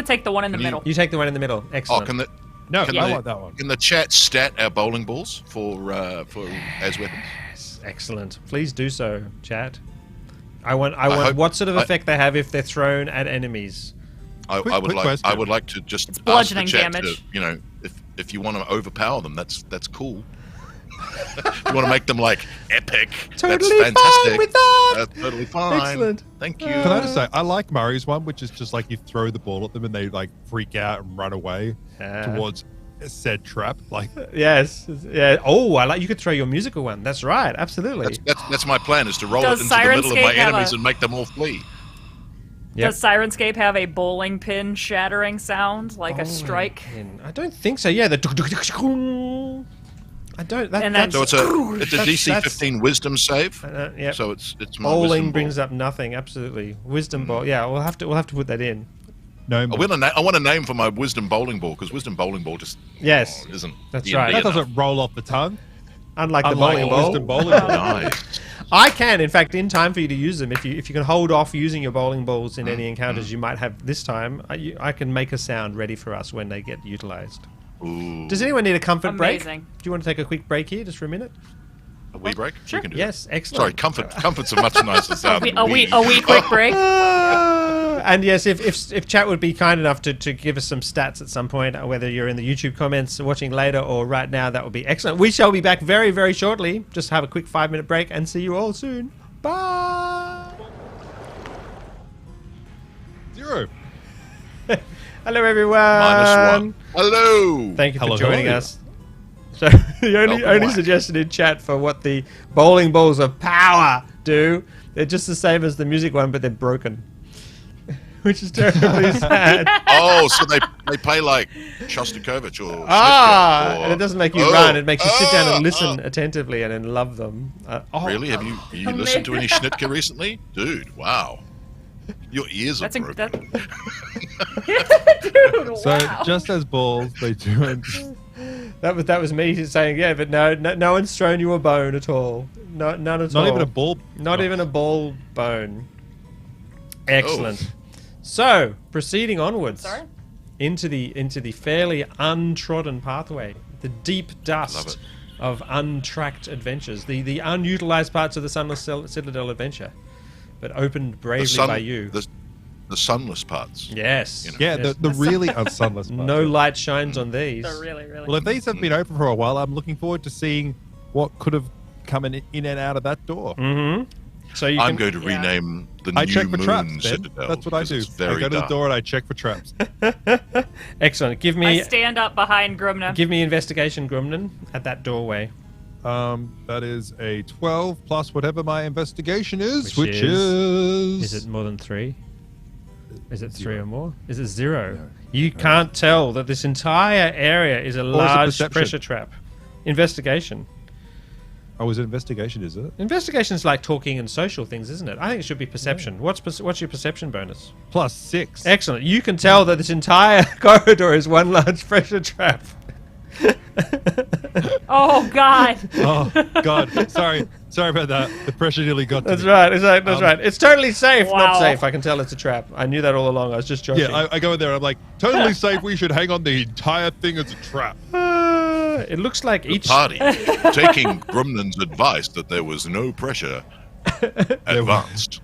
take the one in the Can you- middle. You take the one in the middle. Oh, Excellent. No, Can I they- like that one. In the chat, stat our bowling balls for as weapons. Yes, excellent. Please do so, chat. I want hope- what sort of I- effect they have if they're thrown at enemies. I Quick would like question. I would like to just ask the bludgeoning chat damage. to, if you want to overpower them, that's cool. If you want to make them like epic, Totally that's fantastic. fine with that. That's totally fine. Excellent. Thank you. Can I just say, I like Murray's one, which is just like you throw the ball at them and they like freak out and run away towards said trap. Like, Yes. Yeah. Oh, I like. You could throw your musical one. That's right. Absolutely. That's my plan, is to roll Does it into the middle of my Syrinscape have enemies a- and make them all flee. Yep. Does Syrinscape have a bowling pin shattering sound like a strike? I don't think so. Yeah. The. I don't. That, And then- that's, So it's a That's- DC that's- 15 wisdom save. yep. So it's my Bowling wisdom brings ball. up nothing. Absolutely. Wisdom ball. Yeah. We'll have to put that in. no, I want a name for my wisdom bowling ball, because wisdom bowling ball just Yes. isn't. That's D&D right. that enough. doesn't roll off the tongue. Unlike the Unlike bowling ball. wisdom bowling ball. Nice. I can, in fact, in time for you to use them. If you can hold off using your bowling balls in any encounters you might have this time, I can make a sound ready for us when they get utilized. Ooh. Does anyone need a comfort break? Amazing. Do you want to take a quick break here, just for a minute? A wee break? Sure. We can do Yes, that. excellent. Sorry, comfort's a much nicer sound. than A wee quick break. And yes, if chat would be kind enough to give us some stats at some point, whether you're in the YouTube comments watching later or right now, that would be excellent. We shall be back very, very shortly. Just have a quick 5-minute break and see you all soon. Bye. 0. Hello, everyone. -1. Hello. Thank you for Hello, joining hello. us. So the only Welcome back. suggestion in chat for what the bowling balls of power do, they're just the same as the music one, but they're broken, which is terribly sad. Oh, so they play like Shostakovich or Ah, Schnittke or- and it doesn't make you run. It makes you sit down and listen attentively and then love them. Really? Have you listened to any Schnittke recently? Dude, wow. Your ears are That's broken. Dude, So wow. just as balls, they do it. That was me saying, yeah, but no one's thrown you a bone at all. No, none at all. Not even a ball. Not even a ball bone. Excellent. So, proceeding onwards Sorry? into the fairly untrodden pathway, the deep Love dust it. of untracked adventures, the unutilized parts of the Sunless Citadel adventure, but opened bravely by you. The sunless parts. Yes. You know. Yeah, yes. the really unsunless parts. No light shines on these. They're really, really. Well, if these have been open for a while, I'm looking forward to seeing what could have come in and out of that door. Mm-hmm. So you I'm can, going to rename the I new check for moon traps, Ben. Citadel. That's what I because do. It's I very go to the dark. door and I check for traps. Excellent. Give I me stand up behind Grumna. give me investigation, Grumnan, at that doorway. That is a 12 plus whatever my investigation is, Which which is is it more than 3? Is it 3 0. or more? Is it 0? No. You can't tell that this entire area is a it large perception? pressure trap. Investigation. Oh, is it investigation? Is it? Investigation is like talking and social things, isn't it? I think it should be perception. What's your perception bonus? Plus 6. Excellent. You can tell that this entire corridor is one large pressure trap. Oh God. Oh God, sorry about that. The pressure nearly got to That's me. right. That's right. It's totally safe. Not Wow. safe. I can tell it's a trap. I knew that all along. I was just joking. Yeah, I go in there. I'm like, totally safe. We should hang on the entire thing as a trap. It looks like The each party, taking Grumnan's advice that there was no pressure, advanced.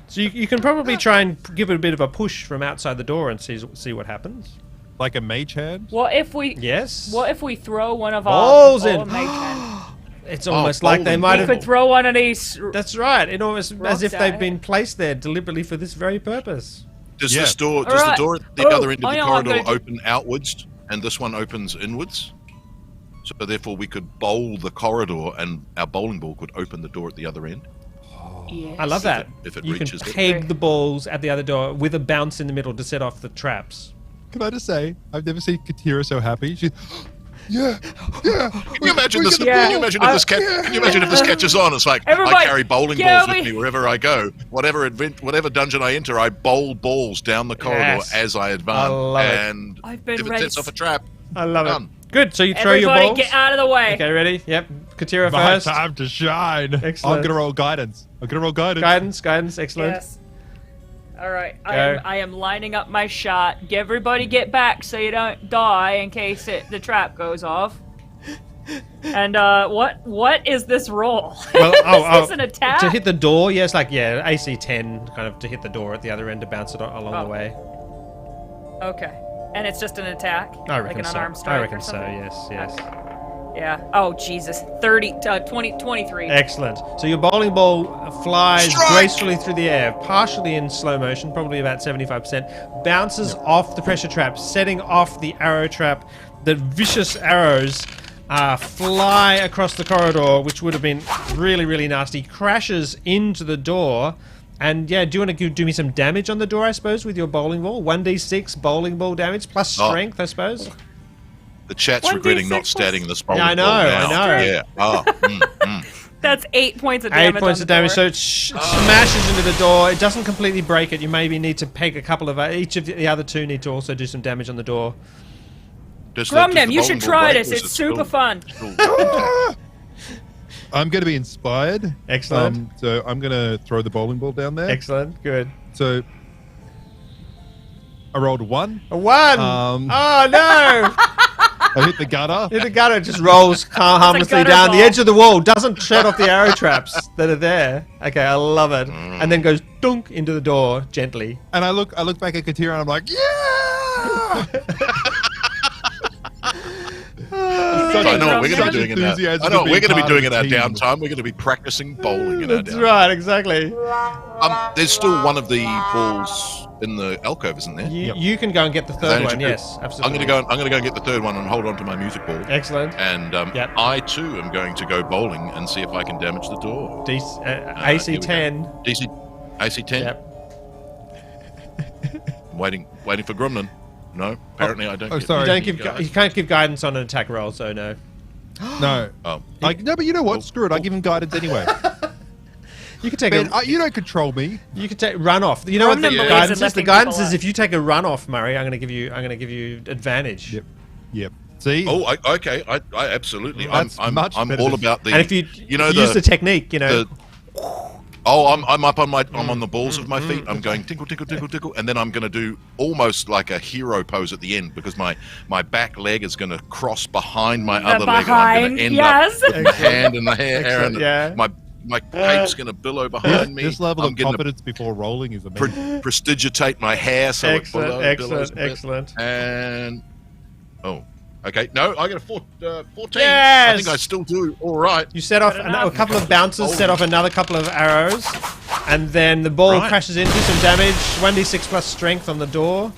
So you can probably try and give it a bit of a push from outside the door and see what happens. Like a mage hand. What if we? Yes. What if we throw one of Balls our in. oh, mage hand. It's almost like they bowling might We have. could throw one of these. That's right. It almost as if they've Rock been placed there deliberately for this very purpose. Does Yeah. Does the Alright. door at the Oh, other end of I the know, I'm corridor going to- open outwards, and this one opens inwards? So therefore, we could bowl the corridor, and our bowling ball could open the door at the other end. Yes. I love that. if it You can reaches it. peg the balls at the other door with a bounce in the middle to set off the traps. Can I just say, I've never seen Katira so happy. She's, yeah. Can you imagine this? Yeah. Can you imagine if this Can you imagine if this catches on? It's like Everybody, I carry bowling get balls over with me here. wherever I go. Whatever dungeon I enter, I bowl balls down the corridor Yes. as I advance. I love it. And I've been if it ready. sets off a trap, I love Done. it. Good. So you throw Everybody, your balls. get out of the way. Okay, ready? Yep. Katira My first. time to shine. Excellent. I'm gonna roll guidance. Guidance. Excellent. Yes. All right. I am lining up my shot. Everybody get back so you don't die in case the trap goes off. And what is this roll? Well, is this an attack? To hit the door, yes, AC 10, kind of to hit the door at the other end to bounce it along the way. Okay. And it's just an attack? I reckon like an so. unarmed strike I reckon or so, something? yes. Okay. Yeah. Oh, Jesus. 23. Excellent. So your bowling ball flies Strike! gracefully through the air, partially in slow motion, probably about 75%, bounces off the pressure trap, setting off the arrow trap. The vicious arrows fly across the corridor, which would have been really, really nasty, crashes into the door. And yeah, do you want to do me some damage on the door, I suppose, with your bowling ball? 1d6 bowling ball damage, plus strength, I suppose? The chat's 1d6 regretting not plus- starting this bowling Yeah, I know, ball now. I know. Yeah. Oh, That's 8 points of damage. 8 points on of the damage, door. so it smashes into the door. It doesn't completely break it. You maybe need to peg a couple of... each of the other two need to also do some damage on the door. Grumnum, you should try this. It's super fun. I'm going to be inspired. Excellent. So I'm going to throw the bowling ball down there. Excellent, good. So I rolled a 1. A 1! Oh, no! I hit the gutter. The gutter just rolls harmlessly gutter down the ball. edge of the wall, doesn't shut off the arrow traps that are there. Okay, I love it. And then goes dunk into the door gently. And I look back at Katira and I'm like, yeah! I know what we're going to be doing in our. Enthusiasm I know of what we're being going to be part doing of in our the team. downtime. We're going to be practicing bowling in our That's downtime. right, exactly. There's still one of the balls in the alcove, isn't there? You can go and get the third one, yes, I'm absolutely. going to go and get the third one and hold on to my music ball. Excellent. And Yep. I too am going to go bowling and see if I can damage the door. AC here we go. 10. AC 10. Yep. Waiting for Grumman. No, apparently I don't. Oh, get sorry. any You guidance. can't give guidance on an attack roll, so no. No. Oh. No, but you know what? Screw it. I give him guidance anyway. You can take Man, a you don't control me. you can take run off. You know what the Grumman believes guidance in is? The lifting guidance people is up. if you take a run off, Murray, I'm going to give you advantage. Yep. See? Oh, okay. I absolutely. That's I'm much better all than- about the. And if you know use the technique, I'm up on I'm on the balls of my feet. I'm going tinkle, tinkle, tinkle, tinkle, and then I'm going to do almost like a hero pose at the end because my back leg is going to cross behind my other leg, and I'm going to end yes. up with my hand in the hair, Excellent, and yeah. my cape's going to billow behind me. This level I'm of going to confidence before rolling is amazing. prestigitate my hair so it billows a bit. Excellent. And okay, no, I got a 14. Yes! I think I still do all right. You set off a couple of bounces, set off another couple of arrows, and then the ball Right. crashes into some damage. 1d6 plus strength on the door.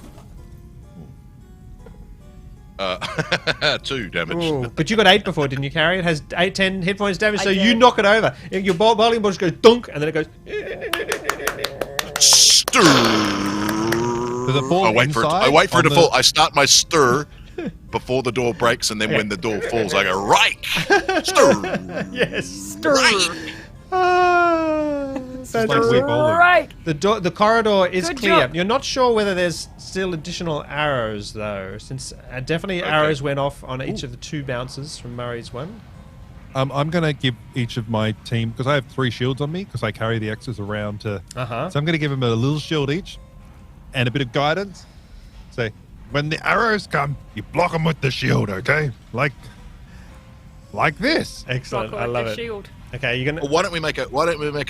2 damage. Ooh, but you got 8 before, didn't you, Cari? It has 10 hit points damage, I so you did. knock it over. Your bowling ball just goes dunk, and then it goes. Stir. Does it fall I wait for it. inside I wait for it to on fall. the- I start my stir before the door breaks, and then when the door falls, I go right. Stir. Yes. Right. That's like Wii bowling. Right. the corridor is Good clear. job. You're not sure whether there's still additional arrows, though, since definitely arrows went off on each of the 2 bounces from Murray's one. I'm going to give each of my team, because I have 3 shields on me, because I carry the X's around to... Uh-huh. So I'm going to give them a little shield each, and a bit of guidance. Say, when the arrows come, you block them with the shield, okay? Like this. Excellent. Buckle I with love the it. shield. Okay, you're gonna. Well, why don't we make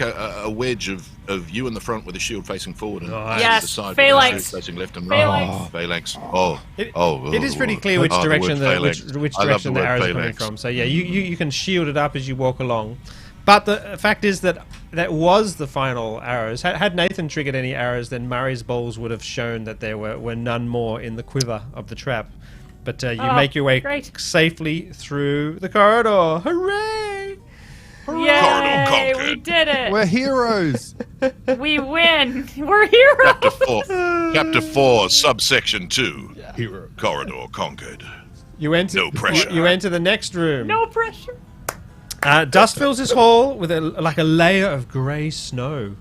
a wedge of you in the front with the shield facing forward and Nice. you Yes, the side with phalanx. the shield facing left and Phalanx. right. Phalanx. Oh, It is pretty clear which the direction word which phalanx. I love direction the word arrows are coming phalanx. from. So yeah, you can shield it up as you walk along. But the fact is that was the final arrows. Had Nathan triggered any arrows, then Murray's balls would have shown that there were none more in the quiver of the trap. But you make your way great. safely through the corridor. Hooray! Yay! Corridor We conquered. did it. We're heroes. We win. We're heroes. Chapter 4, subsection 2. Hero. Corridor conquered. You enter. No pressure. You enter the next room. No pressure. Dust fills this hall with a layer of grey snow.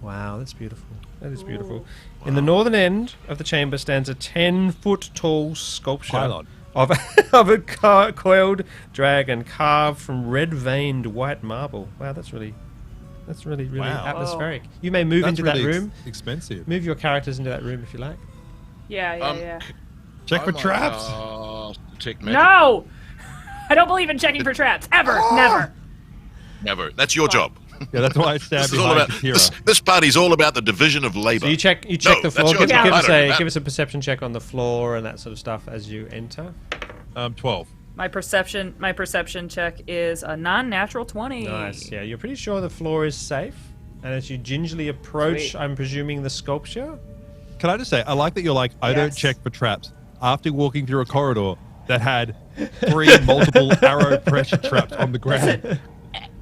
Wow, that's beautiful. That is beautiful. In the northern end of the chamber stands a 10-foot tall sculpture Pylon. of a coiled dragon carved from red-veined white marble. Wow, that's really That's really, really Wow. atmospheric. You may move That's into really that room. expensive. Move your characters into that room if you like. Yeah. Check for I might, traps. detect magic. No! I don't believe in checking for traps. Ever. Never. Never. That's your job. Yeah, that's why I stand This is all behind about Katira. this party's all about the division of labor. So you check No, the that's floor. your Give, job. give I us don't a know. give us a perception check on the floor and that sort of stuff as you enter. 12. My perception check is a non-natural 20. Nice. Yeah, you're pretty sure the floor is safe. And as you gingerly approach, Sweet. I'm presuming the sculpture. Can I just say, I like that you're like, I don't Yes. check for traps. After walking through a corridor that had 3 multiple arrow pressure traps on the ground. Listen,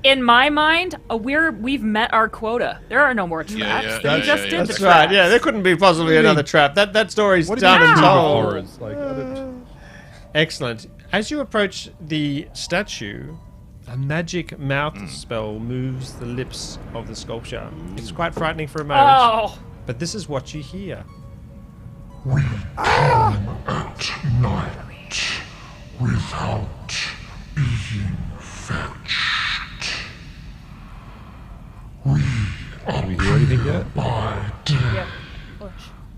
in my mind, we've met our quota. There are no more traps. yeah, we yeah, just yeah, did yeah. the That's traps. right. Yeah, there couldn't be possibly another trap. That story's What done do you and mean told. horrors? Like, I don't- Excellent. As you approach the statue, a magic mouth spell moves the lips of the sculpture. It's quite frightening for a moment, Oh, but this is what you hear. We come at night without being fetched. We Do we hear anything yet? by day yeah. Push.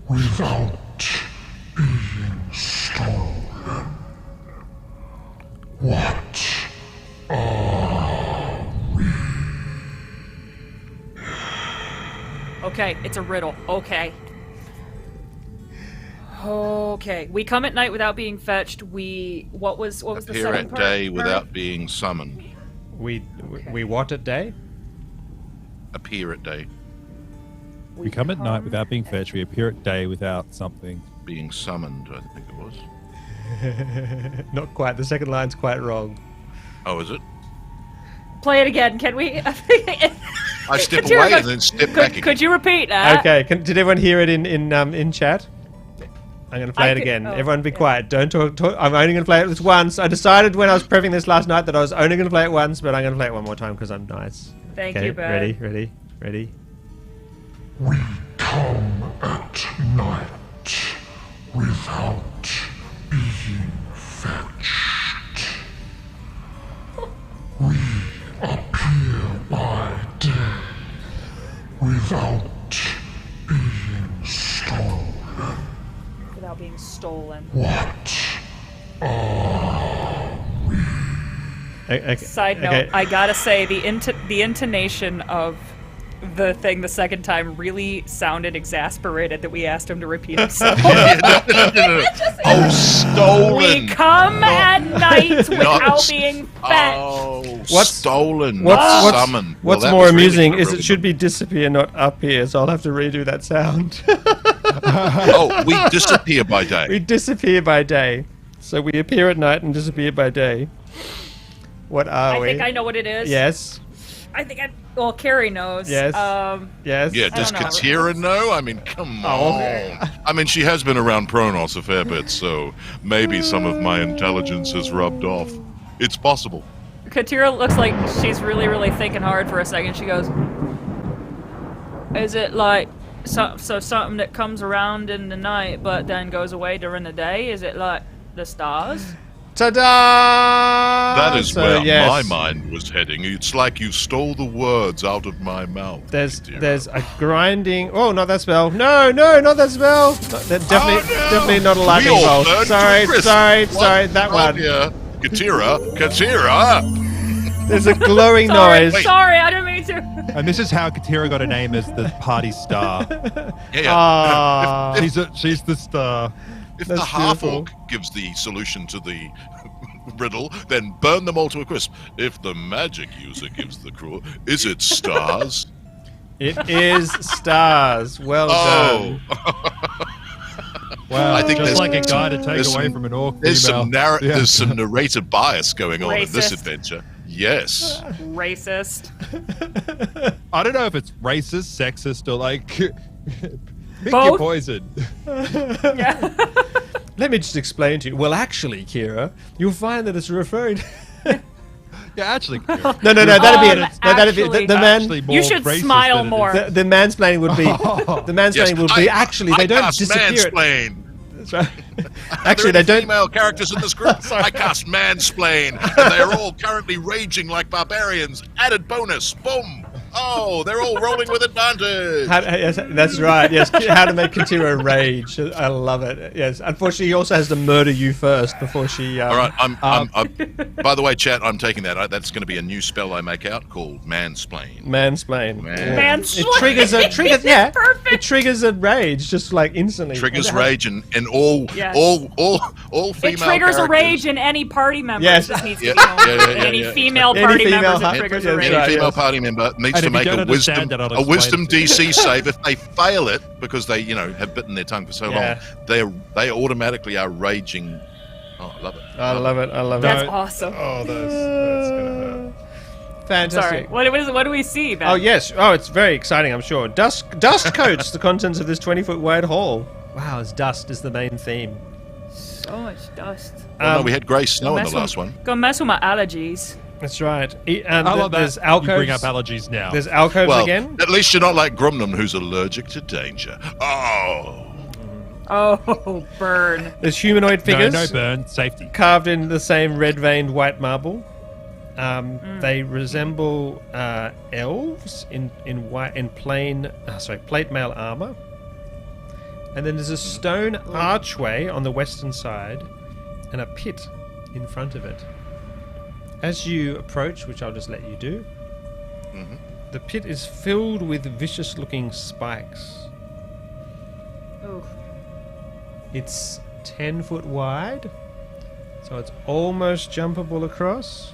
without being stolen. What are we? Okay, it's a riddle. Okay. Okay. We come at night without being fetched. What was the Appear second at part? day Murray? without being summoned. We what at day? Appear at day, We come at night without being fetched. We appear at day without something. being summoned. I think it was. Not quite. The second line's quite wrong. Oh, is it? Play it again, can we? I step Katira, away and then step back again. Could you repeat that? Okay. Did everyone hear it in chat? I'm going to play I it could- again. oh, Everyone be yeah. quiet. Don't talk. I'm only going to play it this once. I decided when I was prepping this last night that I was only going to play it once, but I'm going to play it one more time because I'm nice. Thank Okay, you, Ben. ready. We come at night without being fetched. We appear by day without being stolen. Without being stolen. What are we? Okay, Side note, okay. I gotta say the intonation of the thing the second time really sounded exasperated that we asked him to repeat himself. No. Oh, stolen. We come at night without being fetched. Oh, What's- stolen, not summoned. Well, What's that more was really amusing is it really should be disappear, not appear. So I'll have to redo that sound. Oh, we disappear by day. We disappear by day, so we appear at night and disappear by day. What are I we? think I know what it is. Yes. Well, Cari knows. Yes. Yes. Yeah, does don't know. Katira know? I mean, come Oh, on. I mean, she has been around Pronos a fair bit, so maybe some of my intelligence has rubbed off. It's possible. Katira looks like she's really, really thinking hard for a second. She goes, "Is it like so something that comes around in the night but then goes away during the day? Is it like the stars?" Ta-da! That is So, where yes, my mind was heading. It's like you stole the words out of my mouth. There's Katira. a grinding. Oh, not that spell. No, not that spell. Definitely not a lightning We all bolt. burned Sorry, to crisp. sorry. What's That wrong one. here? Katira. There's a glowing Sorry, noise. sorry, I didn't mean to. And this is how Katira got a name as the party star. Yeah. Ah. She's the star. If the That's half beautiful. orc gives the solution to the riddle, then burn them all to a crisp. If the magic user gives the clue, is it stars? It is stars. Well Oh, done. Wow, I think just there's- like a guy to take there's away some- from an orc there's female. some Yeah. there's some narrator bias going on in this Racist. adventure. Yes. Racist. I don't know if it's racist, sexist, or like pick Both? your poison. Yeah. Let me just explain to you. Well, actually, Kira, you'll find that it's referring. Yeah, actually, No, that'd be it. No, that'd be actually- the man. actually more You should racist smile than it is. more. The mansplaining would be. The mansplaining Yes. would be. Actually, they I don't cast disappear. mansplain. That's right. Are Actually, there they any don't. female characters in this group. I cast mansplain, and they're all currently raging like barbarians. Added bonus. Boom. Oh, they're all rolling with advantage. Yes, that's right. Yes, how to make Katira rage. I love it. Yes, unfortunately, he also has to murder you first before she. All right, I'm by the way, chat, I'm taking that. That's going to be a new spell I make out called mansplain. Mansplain. Mansplain. It triggers a yeah. Perfect. It triggers a rage just like instantly. Triggers rage and all Yes. all female It triggers a characters. rage in any party member. Yes. It just needs to Yeah, be known. yeah, yeah, Any yeah. female Any party female members, hu- it triggers yes, a rage. right, Any female yes. party member needs And to if you make don't a understand it, I'll wisdom explain it to you. DC save. If they fail it because they have bitten their tongue for so Yeah. long, they automatically are raging. Oh, I love it. I love it. I love That's it. awesome. Oh, that's gonna hurt. Fantastic. Sorry. What do we see, Ben? Oh yes. Oh, it's very exciting. I'm sure. Dust coats the contents of this 20-foot wide hall. Wow, it's dust is the main theme. So much dust. Well, no, we had grey snow in the Mess last with- one. Go mess with my allergies. That's right. I love that. There's You alcoves. bring up allergies now. There's alcoves Well, again. at least you're not like Grumnum, who's allergic to danger. Oh, Oh, burn. There's humanoid no, figures no burn, safety. carved in the same red-veined white marble. They resemble elves in plate mail armor. And then there's a stone archway on the western side, and a pit in front of it. As you approach, which I'll just let you do, the pit is filled with vicious-looking spikes. Ooh. It's 10 foot wide, so it's almost jumpable across.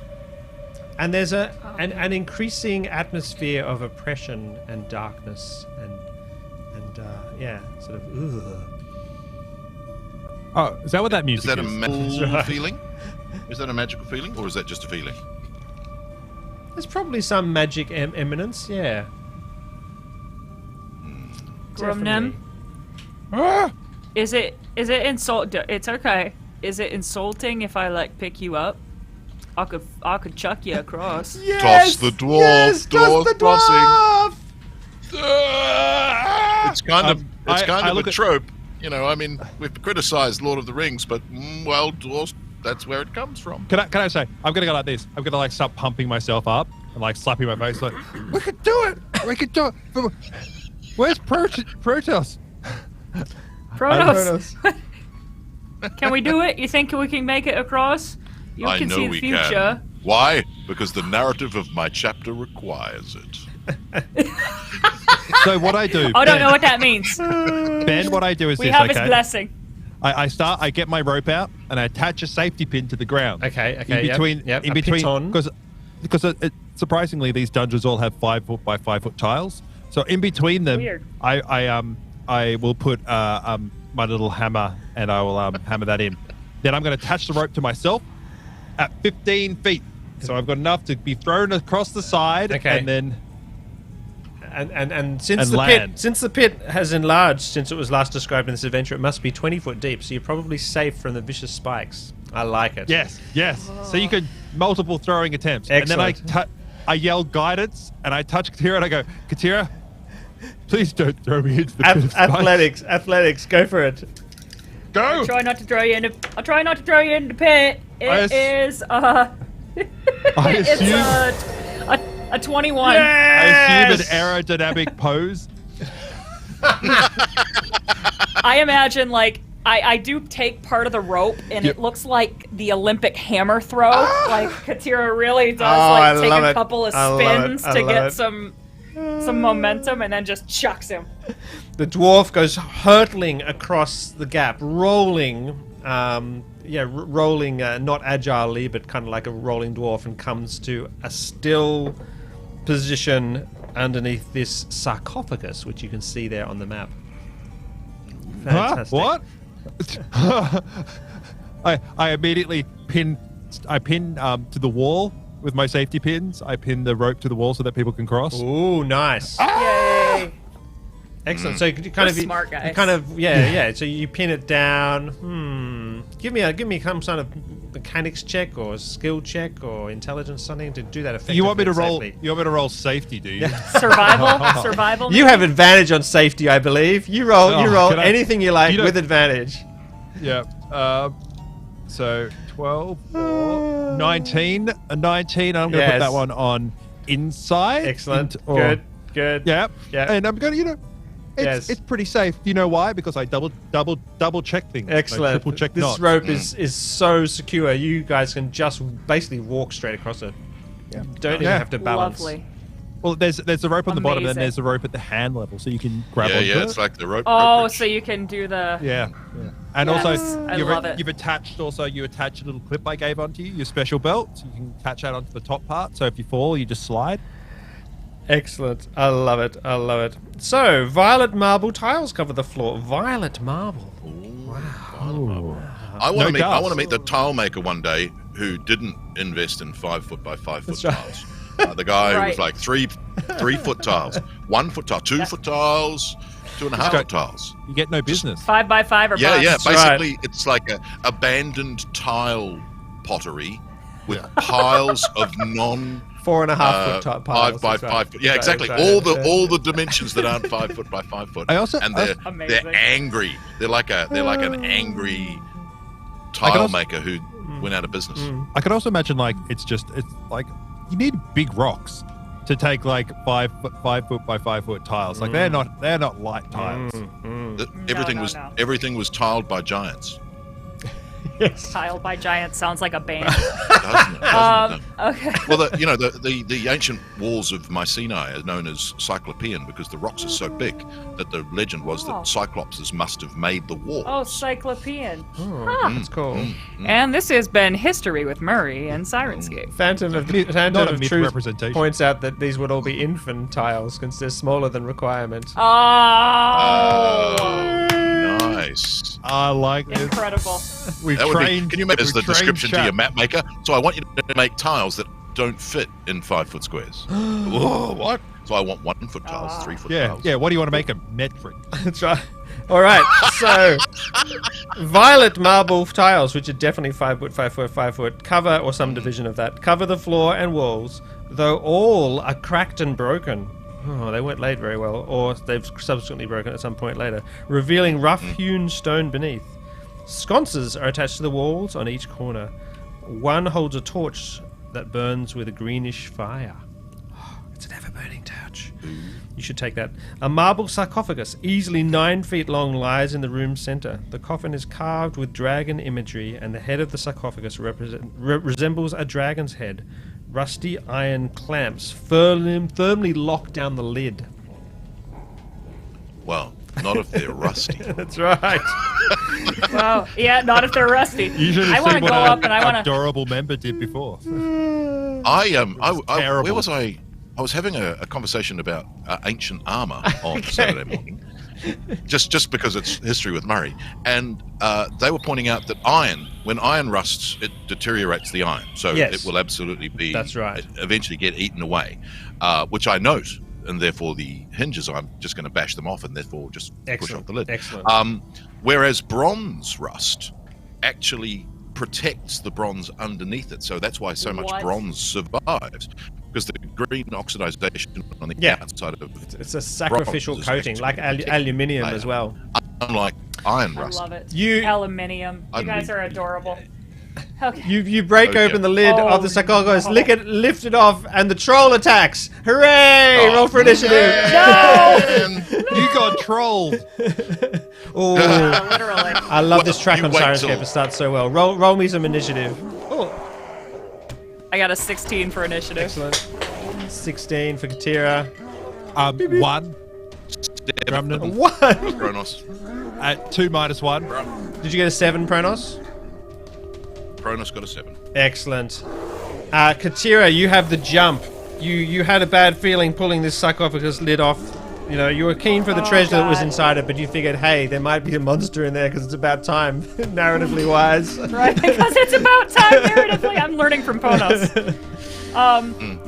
And there's an increasing atmosphere of oppression and darkness and sort of ugh. Oh, is that what that is music that a is? magical feeling? Is that a magical feeling, or is that just a feeling? There's probably some magic eminence, yeah. Grumnum, Ah! is it insult? It's okay. Is it insulting if I pick you up? I could chuck you across. Toss the dwarf. Yes, toss the crossing. dwarf! It's kind of I a look at- trope. I mean, we've criticised Lord of the Rings, but well, dwarves, that's where it comes from. Can I say? I'm gonna go like this. I'm gonna start pumping myself up and slapping my face. We could do it. We could do it. Where's Protos? Protos, can we do it? You think we can make it across? You I can know see the we future. can. Why? Because the narrative of my chapter requires it. So what I do? I don't know what that means. Ben, what I do is We this. have Okay. his blessing. I get my rope out and I attach a safety pin to the ground. Okay, In between, yep, in a between, piton. because surprisingly these dungeons all have 5 foot by 5 foot tiles. So in between them, Weird. I will put my little hammer and I will hammer that in. Then I'm going to attach the rope to myself at 15 feet. So I've got enough to be thrown across the side, Okay. and then And since And the land. pit has enlarged since it was last described in this adventure, it must be 20 foot deep. So you're probably safe from the vicious spikes. I like it. yes. So you could multiple throwing attempts, Excellent. and then I yell guidance and I touch Katira and I go, Katira, please don't throw me into the pit of spikes." Athletics, go for it. Go. I'll try not to throw you in the pit. It is I it's assume, a 21. I assume Yes! an aerodynamic pose. I imagine I do take part of the rope, and Yep. it looks like the Olympic hammer throw. Like Katira really does I take love a it. couple of I love it. spins I to love get it. some momentum, and then just chucks him. The dwarf goes hurtling across the gap, rolling, rolling, not agilely, but kind of like a rolling dwarf, and comes to a still position underneath this sarcophagus, which you can see there on the map. Fantastic. What? I immediately pin to the wall with my safety pins. I pin the rope to the wall so that people can cross. Ooh, nice. Yay! Excellent. So you We're kind of smart guys. You kind of yeah. So you pin it down. Give me some sort of mechanics check or skill check or intelligence something to do that effectively. You want me to and roll? safely. You want me to roll safety? Do you? Survival. You have advantage on safety, I believe. You roll can I- anything you like you don't- with advantage. Yeah. So 12, 19, a 19. I'm going to Yes. put that one on inside. Excellent. Or- Good. Yeah. Yeah. And I'm going to, it's pretty safe. You know why? Because I double check things. Excellent. I triple check this knots. rope is so secure. You guys can just basically walk straight across it. Yeah. Don't even have to balance. Lovely. Well, there's the rope on the bottom, and Amazing. there's the rope at the hand level, so you can grab Yeah, onto yeah, it. it's like the rope. Oh, rope so you can do the. Yeah. And Yes, also, I love it. you've attached you attach a little clip I gave onto you, your special belt, so you can attach that onto the top part. So if you fall, you just slide. Excellent. I love it. So, violet marble tiles cover the floor. Violet marble. I want No to dust. meet the tile maker one day who didn't invest in 5 foot by 5 foot That's right. tiles. The guy who Right. was like 3 foot tiles, 1 foot tile, 2 foot tiles, 2.5 foot tiles. You get no business. 5 by 5 or Yeah, bust. yeah. That's Basically, it's like a abandoned tile pottery with piles of 4.5 foot top piles. 5 by That's right. 5 foot. Yeah, That's exactly. right. All the dimensions that aren't 5 foot by 5 foot. I also- and Amazing. they're angry. They're like an angry can tile also- maker who went out of business. I can also imagine it's like you need big rocks to take like 5 foot by 5 foot tiles. Like they're not light tiles. Everything was tiled by giants. Yes. Tiled by giants sounds like a band. Doesn't it? Doesn't it? Okay. Well, the ancient walls of Mycenae are known as Cyclopean because the rocks are so big that the legend was Oh. that Cyclopses must have made the walls. Oh, Cyclopean. That's cool. And this has been History with Murray and Syrinscape. Phantom of Not a myth Truth representation. points out that these would all be infant tiles because they're smaller than requirement. Oh, Nice. I like this. incredible. We've That would be, trained. can you make as the we've trained description to chat. your map maker? So I want you to make tiles that don't fit in 5 foot squares. Whoa, what? So I want 1 foot tiles, 3 foot Yeah, tiles. yeah. What do you want to make a metric? That's right. All right. So, violet marble tiles, which are definitely 5 foot, 5 foot, 5 foot, cover or some division of that, cover the floor and walls, though all are cracked and broken. Oh, they weren't laid very well, or they've subsequently broken at some point later, revealing rough-hewn stone beneath. Sconces are attached to the walls on each corner. One holds a torch that burns with a greenish fire. Oh, it's an ever-burning torch. You should take that. A marble sarcophagus, easily 9 feet long, lies in the room's center. The coffin is carved with dragon imagery, and the head of the sarcophagus resembles a dragon's head. Rusty iron clamps firmly lock down the lid. Well, not if they're rusty. That's right. Well, yeah, not if they're rusty. You should I have want to seen go what up and I want to. adorable member did before. Where terrible. was I? I was having a conversation about ancient armor on Saturday morning, just because it's History with Murray, and they were pointing out that when iron rusts, it deteriorates the iron, so Yes. it will absolutely be. That's right. Eventually get eaten away, which I note, and therefore the hinges, I'm just going to bash them off, and therefore just push off the lid. Excellent. Whereas bronze rust actually protects the bronze underneath it, so that's why so much What? bronze survives. Because the green oxidization on the Yeah. outside of It's a sacrificial bronze is coating, actually like protected aluminium layer. as well. Unlike iron I rust. love it. You- Aluminium. You guys are adorable. Okay. You break Oh, open yeah. the lid Oh, of the sarcophagus, no. lift it off, and the troll attacks. Hooray! Oh, Roll for initiative. man. You got trolled. Oh, Literally. I love this track you on wait Syrinscape. till- It starts so well. Roll me some initiative. Oh, I got a 16 for initiative. excellent. 16 for Katira. 1. Grumnan. 1. Kronos. At 2 minus 1. Did you get a 7, Pronos? Kronos got a 7. Excellent. Katira, you have the jump. You had a bad feeling pulling this sarcophagus lid off. You know, you were keen for the treasure that was God. inside it, but you figured, hey, there might be a monster in there because it's about time, narratively wise. Right? Because it's about time narratively. I'm learning from Ponos.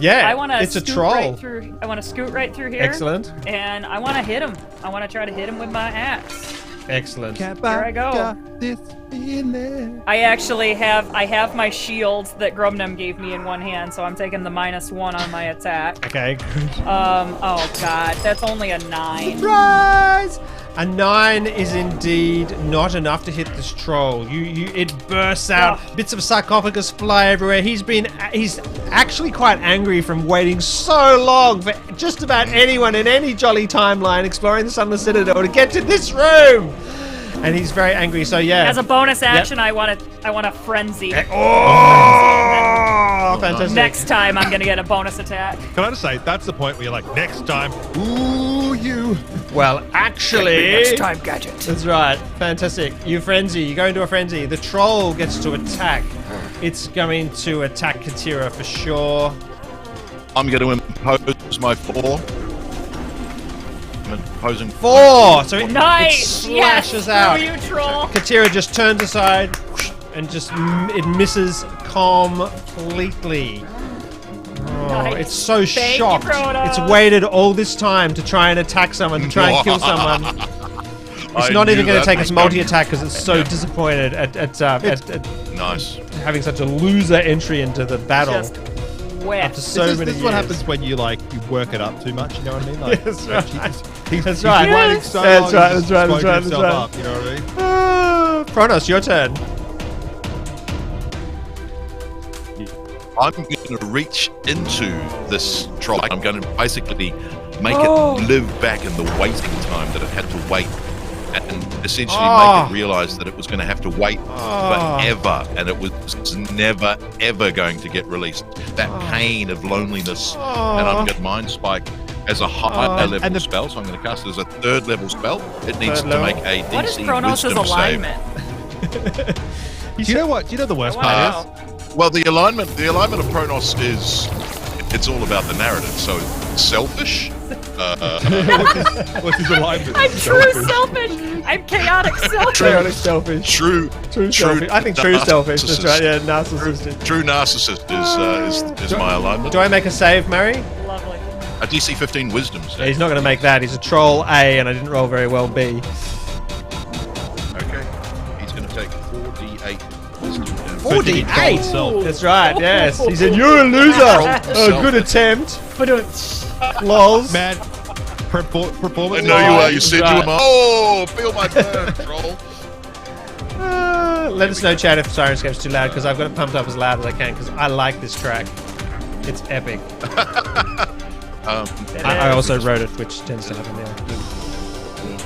Yeah, I want to it's a scoot troll. right through. I want to scoot right through here. Excellent. And I want to hit him. I want to try to hit him with my axe. Excellent. Here I go. This feeling. I actually have my shield that Grumnum gave me in one hand, so I'm taking the -1 on my attack. Okay, good. Oh god, that's only a 9. Surprise! A 9 is indeed not enough to hit this troll. It bursts out. Bits of sarcophagus fly everywhere. He's actually quite angry from waiting so long for just about anyone in any jolly timeline exploring the Sunless Citadel to get to this room. And he's very angry. So yeah. As a bonus action, I want a frenzy. Oh, fantastic! Next time, I'm gonna get a bonus attack. Can I just say, that's the point where you're like, next time, ooh, you. Well, actually, Next time, gadget. that's right. Fantastic. You frenzy. You go into a frenzy. The troll gets to attack. It's going to attack Katira for sure. I'm going to impose my 4. I'm imposing 4. So it Nice. slashes Yes, out. screw you, troll. Katira just turns aside and just it misses completely. Oh, Nice. it's so Thank you, shocked. Proto. It's waited all this time to try and attack someone, to try and kill someone. It's I not even knew going to that take was its multi-attack because it's so disappointed at Nice. having such a loser entry into the battle. Just wet. After so This many is what years. happens when you work it up too much. You know what I mean? Like, That's right. He's That's right. waiting so That's long, right, he's that's right, just that's woken right, himself that's up, you know what I mean? Pronos, your turn. I'm going to reach into this troll. I'm going to basically make it live back in the waiting time that it had to wait, and essentially make it realize that it was going to have to wait forever, and it was never ever going to get released. That pain of loneliness, and I'm going to Mind Spike as a higher level spell, so I'm going to cast it as a 3rd level spell. It needs Third to level. make a What is DC Kronos' Wisdom save. alignment? Do you know what? Do you know the worst part is? Well, the alignment of Pronos is, it's all about the narrative. So selfish. What's his alignment? I'm true selfish. I'm chaotic selfish. Chaotic selfish. True selfish. I think true selfish. That's right. Yeah, narcissistic. True narcissist is my alignment. Do I make a save, Mary? Lovely. A DC 15 Wisdom Yeah, save. he's not going to make that. He's a troll A, and I didn't roll very well B. Okay. He's going to take 4d8 Wisdom damage. 48. That's right. Yes. He said, "You're a loser." Oh, good attempt. Lols. Man, performance. I know you are. You said you Right. were. Oh, feel my burn, troll. Let us know, chat, if Syrinscape's too loud, because I've got it pumped up as loud as I can, because I like this track. It's epic. I also wrote it, which tends to happen there.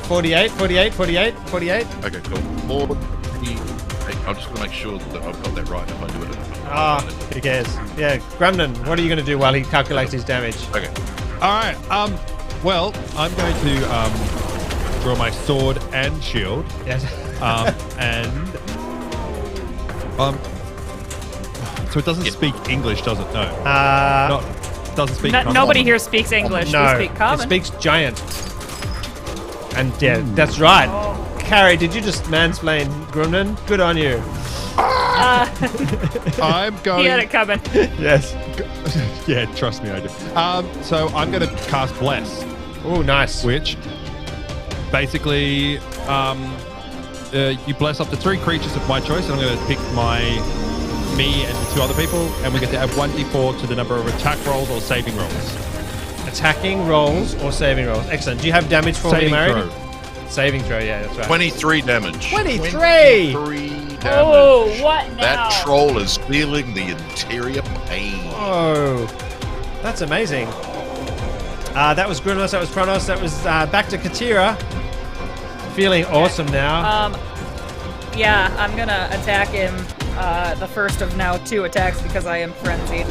48. Okay, cool. 4d8. I'm just going to make sure that I've got that right if I do it. Who cares? Yeah, Grumnan, what are you going to do while he calculates his damage? Okay. All right. Well, I'm going to draw my sword and shield. Yes. So it doesn't speak English, does it? No. Doesn't speak. Nobody here speaks English. No, We speak common. it speaks giant. And yeah, that's right. Cari, did you just mansplain Grumnan? Good on you. I'm going. He had it coming. Yes. Yeah, trust me, I do. So I'm going to cast Bless, Oh, nice. which basically you bless up to 3 creatures of my choice, and I'm going to pick me and the 2 other people, and we get to add 1d4 to the number of attack rolls or saving rolls. Attacking rolls or saving rolls. Excellent. Do you have damage for me, Saving Mary? throw. Saving throw, yeah, that's right. 23 damage. 23! 23 damage. Oh, what now? That troll is feeling the interior pain. Oh, that's amazing. That was Grunos, that was Pronos, that was back to Katira. Feeling awesome now. Yeah, I'm gonna attack him. The first of now 2 attacks because I am frenzied.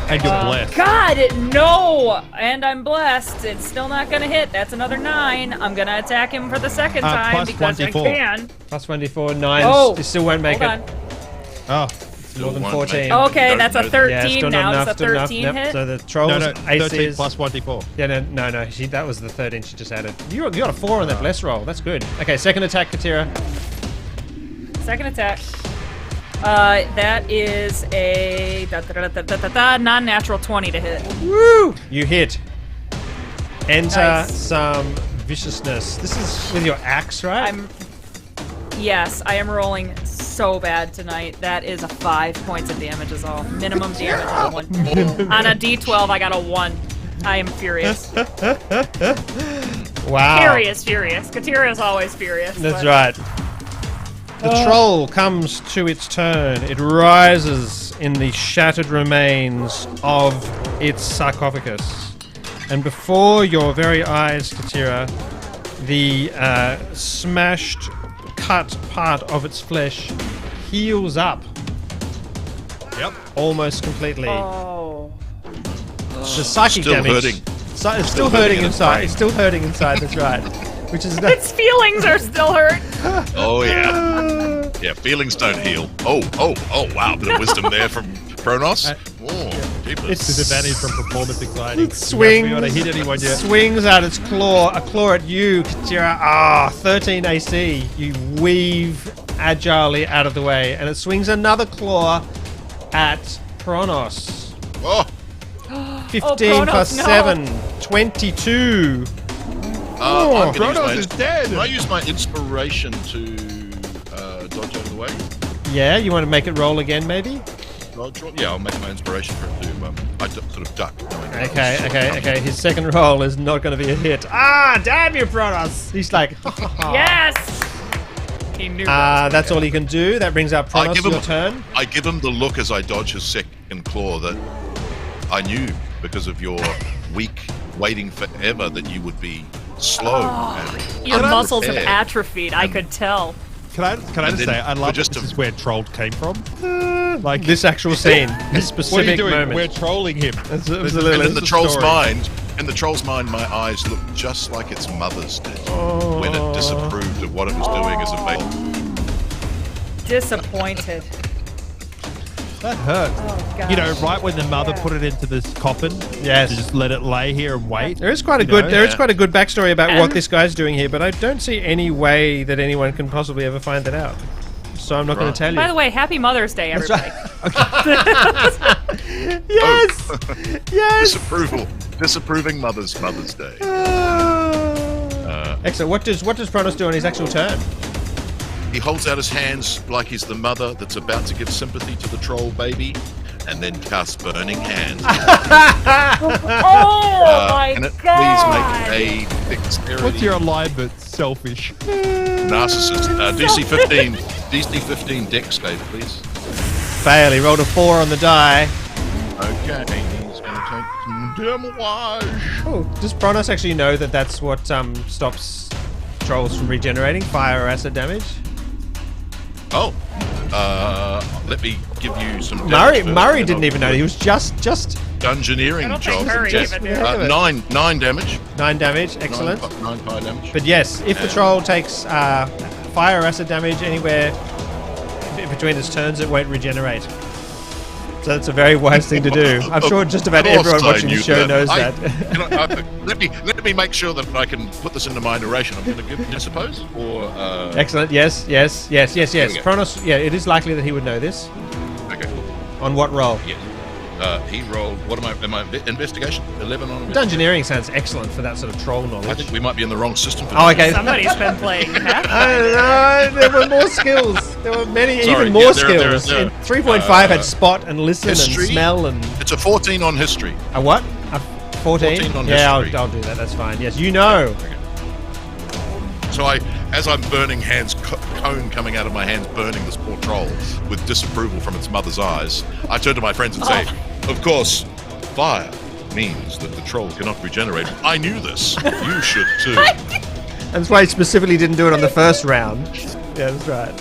And you're blessed. God, no! And I'm blessed. It's still not gonna hit. That's another 9. I'm gonna attack him for the second time plus because 1d4. I can. Plus 1d4, 9. Oh, You still won't make Hold it. on. Oh, More than Won't 14. make it. Okay, Don't that's a know. 13 Yeah, still now. not enough. Does a Still enough. 13 Yep. hit? So the trolls no, AC 13 is... plus 1d4. Yeah, no. That was the 13 she just added. You got a 4 on that bless roll. That's good. Okay, second attack, Katira. Second attack. That is a non-natural 20 to hit. Woo! You hit. Enter Nice. some viciousness. This is with your axe, right? Yes, I am rolling so bad tonight. That is a 5 points of damage is all. Minimum damage on one. On a D12, I got a 1. I am furious. Wow. Cari is furious. Katira is always furious. That's but- right. The troll comes to its turn. It rises in the shattered remains of its sarcophagus. And before your very eyes, Katira, the smashed, cut part of its flesh heals up Yep. almost completely. Oh. The psychic Still damage. hurting. It's still hurting hurting in its inside. brain. It's still hurting inside, that's right. Which is Its feelings are still hurt. Oh yeah. Yeah, feelings don't heal. Oh, wow. Bit of wisdom there from Kronos. Oh, jeepers. Disadvantage from performance anxiety. It swings. You haven't hit anyone yet. Swings out its claw, a claw at you, Katira. 13 AC. You weave agilely out of the way, and it swings another claw at Kronos. Oh, 15 Kronos, plus no. 7, 22. I'm gonna Kronos use is dead. Can I use my inspiration to dodge out of the way? Yeah, you want to make it roll again, maybe? Dodge roll? Yeah, I'll make my inspiration for it to. Sort of duck. knowing that Okay. His second roll is not going to be a hit. Ah, damn you, Kronos! He's like, Yes. He knew. that. that's all he can do. That brings up I Kronos, give your him. turn. I give him the look as I dodge his second claw that I knew because of your weak waiting forever that you would be slow. and Your muscles have unprepared. atrophied. I could tell. Can I just then say, I love just this to- is where Troll came from. Like, This actual scene, this what are you specific doing? moment. We're trolling him. And in the troll's story. mind, my eyes looked just like its mother's did when it disapproved of what it was doing as a baby. Disappointed. That hurt. Oh, gosh. You know, right when the mother Yeah. put it into this coffin, Yes. to just let it lay here and wait. There is quite a You good know? there is Yeah. quite a good backstory about what And- this guy's doing here, but I don't see any way that anyone can possibly ever find that out. So I'm not going Right. to tell you. By the way, Happy Mother's Day, everybody. Yes, yes. Disapproving Mother's Day. Excellent. What does Kronos do on his actual turn? He holds out his hands like he's the mother that's about to give sympathy to the troll baby, and then casts Burning Hands. Oh my Can it god! please make a dexterity? What's your alignment? Selfish. Narcissist? DC 15. DC 15 dex save, please. Fail. He rolled a 4 on the die. Okay, he's going to take some damage. Oh, does Kronos actually know that that's what stops trolls from regenerating? Fire or acid damage? Oh, let me give you some. Murray damage Murray first, didn't even know. He was just dungeoneering I don't job. think Murray Just- even knew. yeah. 9 damage. 9 damage. Excellent. 9 fire damage. But yes, if the And- troll takes fire or acid damage anywhere between its turns, it won't regenerate. So that's a very wise thing to do. I'm sure just about Of course everyone I watching the knew show knows I- that. let me make sure that I can put this into my narration. I'm going to give it, I suppose, or Excellent. Yes. we go. Kronos. Yeah, it is likely that he would know this. okay, cool. On what roll? Yes. He rolled. What am I? Investigation. 11 on investigation. Dungeoneering sounds excellent for that sort of troll I knowledge. think we might be in the wrong system. For Oh, this. okay. Somebody's been playing Pathfinder. I don't know. There were more skills. There were many, Sorry, even more yeah, there- skills. there- In 3.5 had spot and listen history? and smell and It's a 14 on history. a what? A 14? 14 on Yeah, history. I'll do that. That's fine. Yes, you know. So as I'm burning hands, cone coming out of my hands, burning this poor troll with disapproval from its mother's eyes, I turn to my friends and say, "Of course, fire means that the troll cannot regenerate. I knew this. You should too." That's why he specifically didn't do it on the first round. Yeah, that's right.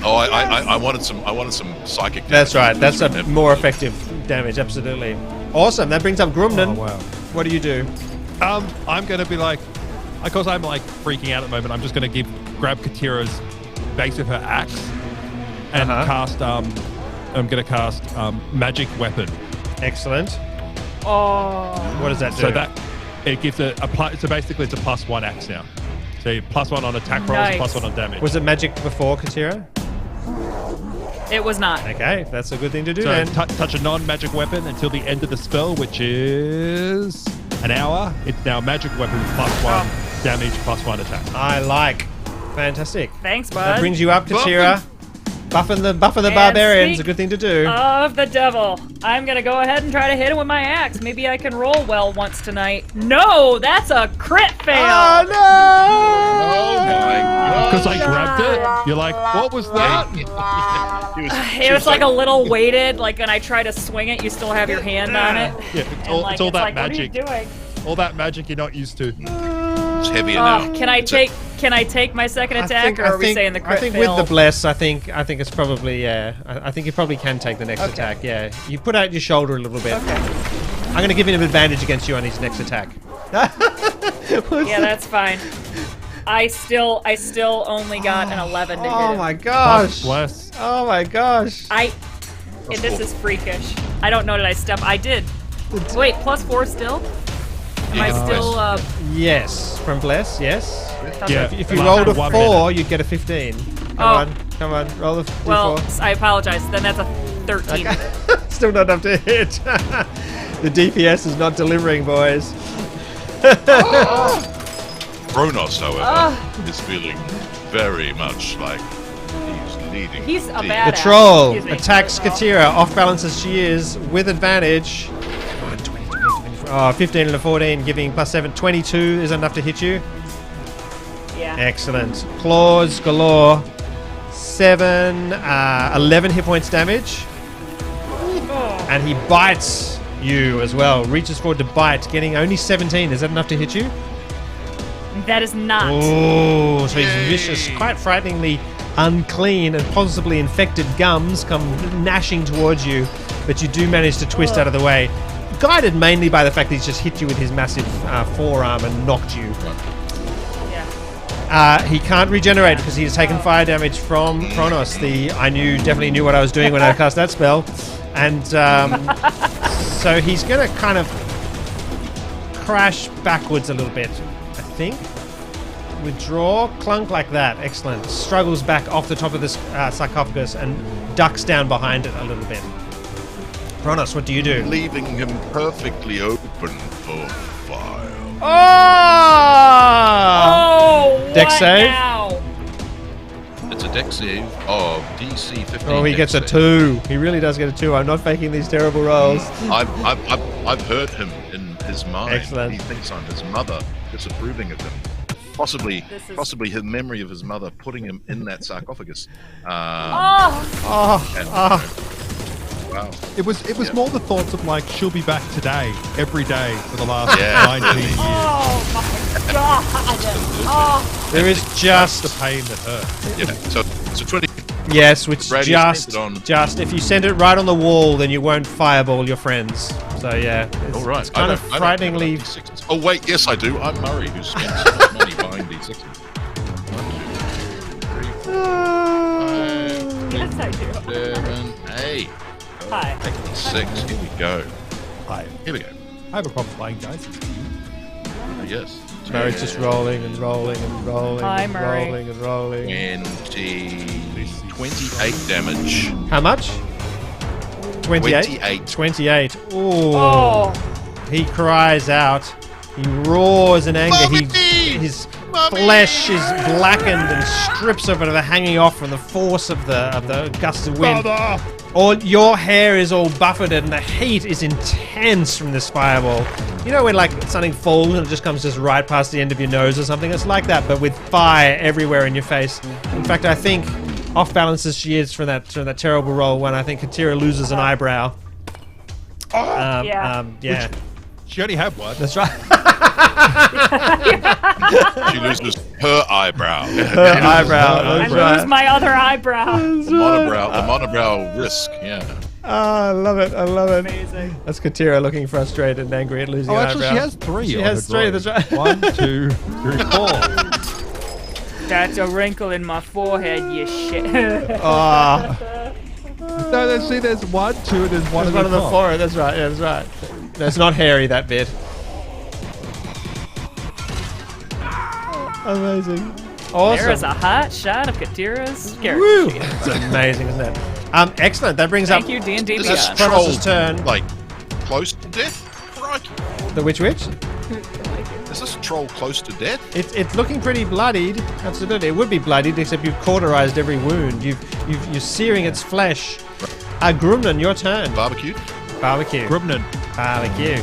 Oh, I wanted some psychic damage. That's right. That's a Remember. more effective damage. Absolutely. Awesome. That brings up Grumnan. Oh, wow. What do you do? I'm going to be like, because I'm like freaking out at the moment, I'm just going to grab Katira's base of her axe and cast, I'm going to cast magic weapon. Excellent. Oh. What does that do? So that, it gives so basically it's a +1 axe now. So you +1 on attack rolls, Nice. +1 on damage. Was it magic before Katira? It was not. Okay, that's a good thing to do So then. touch a non-magic weapon until the end of the spell, which is an hour. It's now magic weapon +1 damage, +1 attack. I like. Fantastic. Thanks, That bud. brings you up, Katira. Buffing the And barbarian's a speak good thing to do. Of the devil. I'm gonna go ahead and try to hit him with my axe. Maybe I can roll well once tonight. No, that's a crit fail. Oh no! Oh my god! Because I grabbed it. You're like, what was that? It was like a little weighted, like when I try to swing it, you still have your hand on it. Yeah, And, it's all that what are you magic. doing? All that magic you're not used to. It's heavier now. Can I take my second attack, or are we saying the crit I think fail? with the bless, I think it's probably I think you probably can take the next attack. Yeah, you put out your shoulder a little bit. Okay. I'm going to give him an advantage against you on his next attack. Yeah, that's fine. I still only got an 11 to hit Oh him. my gosh! Bless. Oh my gosh! This is freakish. I don't know. Did I step? I did. Wait, +4 still? Am I still? Yes, from bless. Yes. Yeah. If you Last rolled a 1 4, minute. you'd get a 15. Oh. Come on, roll the d4. Well, I apologize. Then that's a 13. Still not enough to hit. The DPS is not delivering, boys. Kronos, however, is feeling very much like he's leading. He's a the team. badass. The troll Excuse me. attacks Katira, off balance as she is, with advantage. 15 and a 14, giving +7. 22 is enough to hit you. Yeah. Excellent. Claws galore. 11 hit points damage. And he bites you as well. Reaches forward to bite, getting only 17. Is that enough to hit you? That is not. Oh, so he's vicious. Quite frighteningly unclean and possibly infected gums come gnashing towards you, but you do manage to twist out of the way. Guided mainly by the fact that he's just hit you with his massive forearm and knocked you. Yeah. He can't regenerate because he's taken fire damage from Kronos. Definitely knew what I was doing when I cast that spell. And so he's going to kind of crash backwards a little bit, I think. Withdraw, clunk like that. Excellent. Struggles back off the top of this sarcophagus and ducks down behind it a little bit. Kronos, what do you do? Leaving him perfectly open for fire. Oh! Dex what save? now? It's a dex save of DC 15. Oh, he gets a dex save. 2. He really does get a 2. I'm not faking these terrible rolls. I've heard him in his mind. Excellent. He thinks I'm his mother, disapproving of him. Possibly his memory of his mother putting him in that sarcophagus. Oh, Wow. It was more the thoughts of like, she'll be back today, every day for the last 19 years. oh my god. Oh, There is just The pain that hurt. Yeah. So 20. yes, which Radius painted on. just if you send it right on the wall, then you won't fireball your friends. So yeah, All right. it's kind of I don't frighteningly. have D6s. Oh wait, yes I do. I'm Murray, who spent so much money buying D6s. 1, 2, 3, 4, yes, I do. 7, 8. Hi. 6. Here we go. Hi. Here we go. I have a problem playing dice. Oh, yes. Murray's just rolling and rolling and rolling Hi, and Murray. rolling and rolling. 28 damage. How much? 28? 28. 28. Ooh. Oh, He cries out. He roars in anger. Mommy! His Mommy! flesh is blackened and strips of it are hanging off from the force of the gusts of wind. All your hair is all buffeted and the heat is intense from this fireball. You know when like something falls and it just comes right past the end of your nose or something? It's like that, but with fire everywhere in your face. In fact, I think off balance as she is from that terrible roll when I think Katira loses an eyebrow. Yeah. Yeah. She only had one. That's right. She loses her eyebrow. Her eyebrow. I That's lose right. my other eyebrow. The monobrow risk. Yeah. I love it. I love it. Amazing. That's Katira looking frustrated and angry at losing Oh, an actually, eyebrow. she has 3. She on has her 3, drawing. that's right. 1, 2, 3, 4. That's a wrinkle in my forehead, you shit. Oh, No, there's 1, 2, and there's one there's at one on the top. forehead. That's right. Yeah, that's right. That's not hairy, that bit. Amazing. Awesome. There is a hot shot of Katira's character Woo! sheet. It's amazing, isn't it? Excellent. That brings Thank up you, D&D Is Beyond. this Kronos' troll turn. like close to death? Right. the which? Is this troll close to death? It's looking pretty bloodied. Absolutely, it would be bloodied, except you've cauterized every wound. You're searing its flesh. Grumnan, your turn. Barbecued? Barbecue. Grumnan. Barbecue.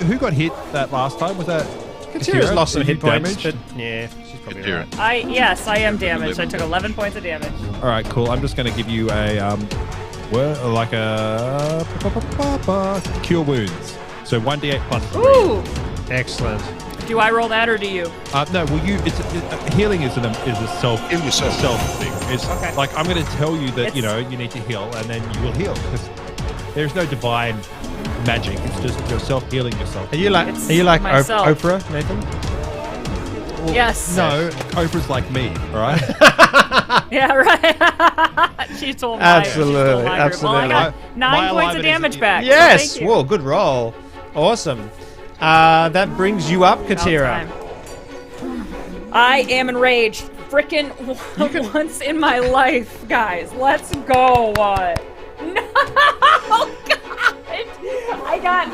Who got hit that last time? Was that Katira's lost some Are you hit points, damaged? but yeah, she's probably Katira. alright. Yes, I am damaged. I took 11 points of damage. All right, cool. I'm just going to give you a cure wounds. So 1d8 plus 3. Ooh! Excellent. Do I roll that or do you? No, well, healing is a self Heal yourself. thing. It's Okay. like I'm going to tell you that It's- you need to heal, and then you will heal because there's no divine magic. It's just yourself healing yourself. Are you like It's Oprah, myself. Nathan? Yes. No, Oprah's like me. All right. Yeah, right. She told me. Absolutely, Well, I absolutely. got 9 My points of alignment damage is- back. so Yes. thank you. Whoa, good roll. Awesome. That brings you up, About Katira. time. I am enraged. Frickin' once in my life, guys. Let's go. No, God. I got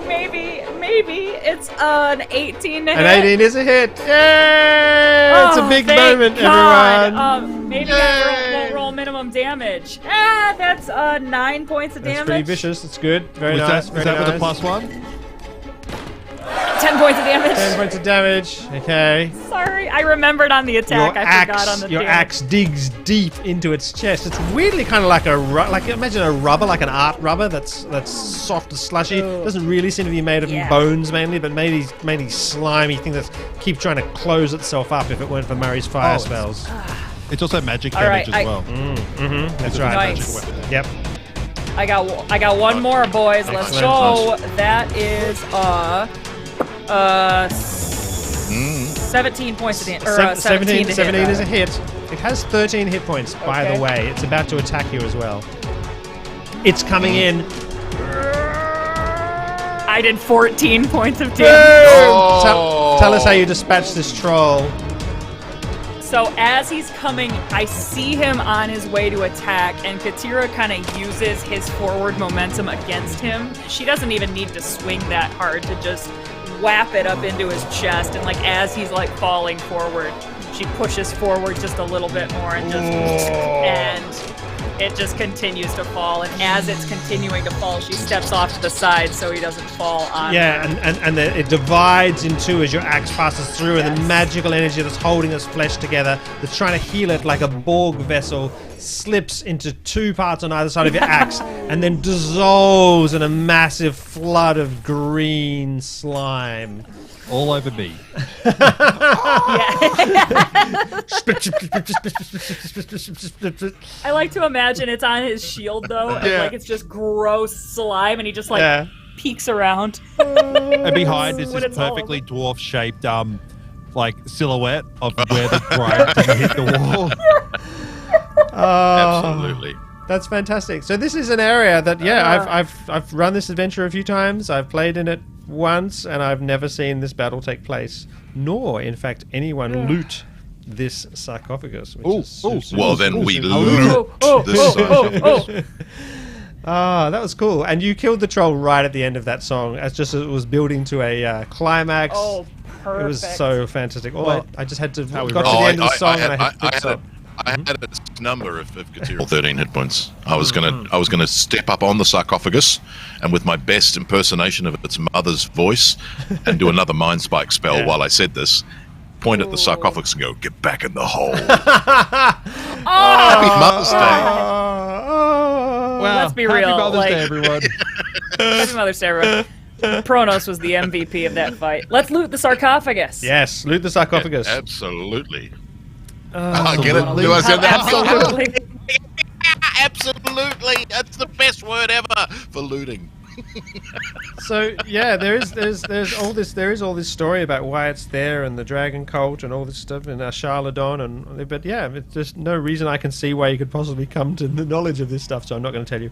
maybe it's an 18 to hit. An 18 is a hit. Yay! It's a big thank moment, God. everyone. Maybe I won't roll minimum damage. That's 9 points of That's damage. pretty vicious. It's good. Very Was nice. that, very is that with a nice. +1? 10 points of damage. 10 points of damage. Okay. Sorry, I remembered on the attack. I forgot on the Your damage. axe digs deep into its chest. It's weirdly kind of like imagine a rubber, like an art rubber that's soft and slushy. Doesn't really seem to be made of Yeah. bones mainly, but maybe slimy thing that keeps trying to close itself up. If it weren't for Murray's fire spells. It's also magic All damage right, as well. That's right. Nice. Yep. I got one more, boys. Let's Excellent. go. That is 17 points of damage. 17 to 17 hit, is a hit. It has 13 hit points, by the Okay. way. It's about to attack you as well. It's coming in. I did 14 points of damage. Tell us how you dispatch this troll. So as he's coming, I see him on his way to attack, and Katira kind of uses his forward momentum against him. She doesn't even need to swing that hard to just whap it up into his chest, and like as he's like falling forward, she pushes forward just a little bit more and it just continues to fall. And as it's continuing to fall, she steps off to the side so he doesn't fall on Yeah, her. and it divides in two as your axe passes through, and the Yes. magical energy that's holding its flesh together, that's trying to heal it like a Borg vessel, slips into two parts on either side of your axe, and then dissolves in a massive flood of green slime. All over me. I like to imagine it's on his shield though, and Yeah. like it's just gross slime, and he just like Yeah. peeks around. And behind is When this it's all perfectly dwarf-shaped, like silhouette of where the triumph hit the wall. Absolutely. That's fantastic. So this is an area that, I've run this adventure a few times. I've played in it once, and I've never seen this battle take place, nor, in fact, anyone loot this sarcophagus. Which is super, Well, super, then we super- loot this sarcophagus. Ah, that was cool. And you killed the troll right at the end of that song, as just as it was building to a climax. Oh, perfect. It was so fantastic. I just had to got to the Oh, end of the song, and I hit I fix had up. I had a number of Katira. 13 hit points. I was gonna step up on the sarcophagus, and with my best impersonation of its mother's voice, and do another mind spike spell while I said this. Point at the sarcophagus and go, "Get back in the hole." Happy Mother's Day. Well, Let's be happy real, Mother's like- Day, everyone. Happy Mother's Day, everyone. Pronos was the MVP of that fight. Let's loot the sarcophagus. Yes, loot the sarcophagus. Absolutely. I get it. Do I say Oh, that? absolutely. Absolutely. That's the best word ever for looting. So yeah, there's all this story about why it's there, and the dragon cult and all this stuff, and Charladon, but yeah, there's no reason I can see why you could possibly come to the knowledge of this stuff. So I'm not going to tell you.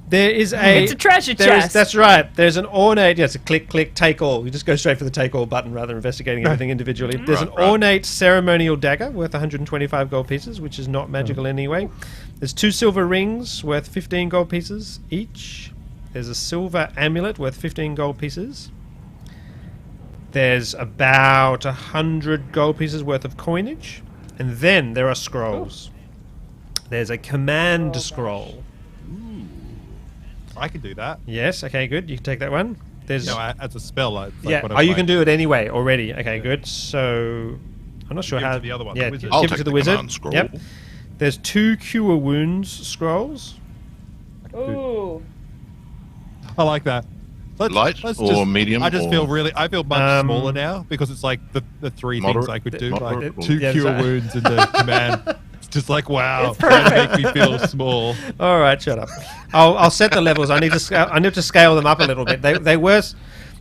There is It's a treasure there is- chest. That's right. There's an ornate. Yes, a click, take all. You just go straight for the take all button rather than investigating everything individually. There's an Right. ornate ceremonial dagger worth 125 gold pieces, which is not magical in any way. There's 2 silver rings worth 15 gold pieces each. There's a silver amulet worth 15 gold pieces. There's about 100 gold pieces worth of coinage. And then there are scrolls. There's a command scroll. I can do that. Yes, okay, good. You can take that one. There's No, as a spell. It's like yeah. when Oh, I'm you can playing. do it anyway already. Okay, good. So I'm not sure Give it how to the other one, Yeah, the wizard. give I'll it take to the the wizard. command scroll. Yep. There's 2 cure wounds scrolls. Ooh. I like that. Light or medium I just or- feel much smaller now because it's like the 3 Moderate- things I could do, moderate like or- 2 Yeah, cure sorry. wounds and the command. It's just like wow, It's trying to make me feel small. All right, shut up. I'll set the levels. I need to scale them up a little bit.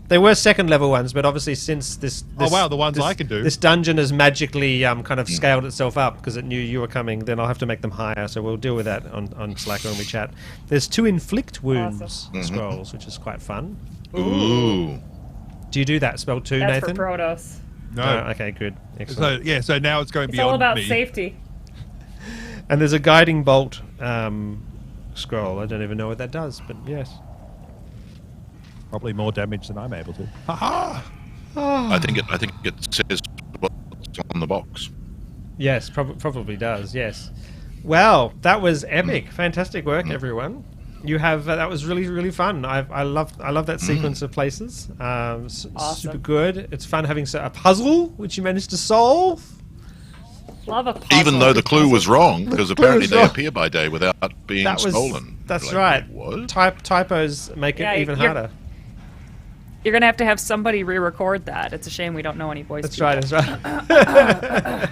They were second level ones, but obviously since this Oh, wow, the ones this- I can do. This dungeon has magically kind of scaled itself up because it knew you were coming. Then I'll have to make them higher. So we'll deal with that on Slack when we chat. There's 2 inflict wounds Awesome. scrolls, which is quite fun. Ooh. Do you do that spell too, That's Nathan? for Protos. No. Oh, okay, good, excellent. So now it's going It's beyond all about me. safety. And there's a guiding bolt scroll. I don't even know what that does, but yes. Probably more damage than I'm able to. I think it says what's on the box. Yes, probably does. Yes. Well, that was epic. Fantastic work, everyone. You have that was really fun. I love that sequence of places. Awesome. Super good. It's fun having a puzzle which you managed to solve. Love a puzzle. Even though the clue was wrong, because clue apparently was they wrong. appear by day without being That was stolen. that's Like, right. What? Typos make Yeah, it even you're- harder. You're gonna have to have somebody re-record that. It's a shame we don't know any voice. That's people. right. That's right.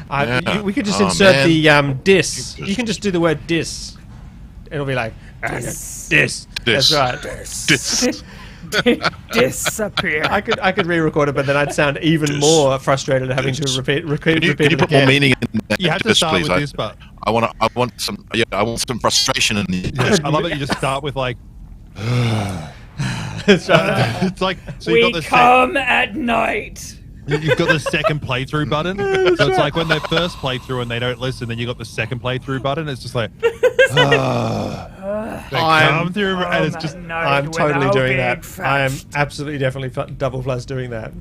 Yeah. We could just Oh, insert man. the dis. You can just do the word dis. It'll be like dis. That's right. Dis. Disappear. I could re-record it, but then I'd sound even more frustrated having to repeat Can you it put again. more meaning in that? You have to Dis, start please? with this, but I want some frustration in the. I love it. You just start with like. That's right. It's like so We you've got the come at night. you've got the second playthrough button. So it's like when they first play through and they don't listen, then you got the second playthrough button. It's just like they come through and it's just I'm totally doing that. I am absolutely definitely double plus doing that.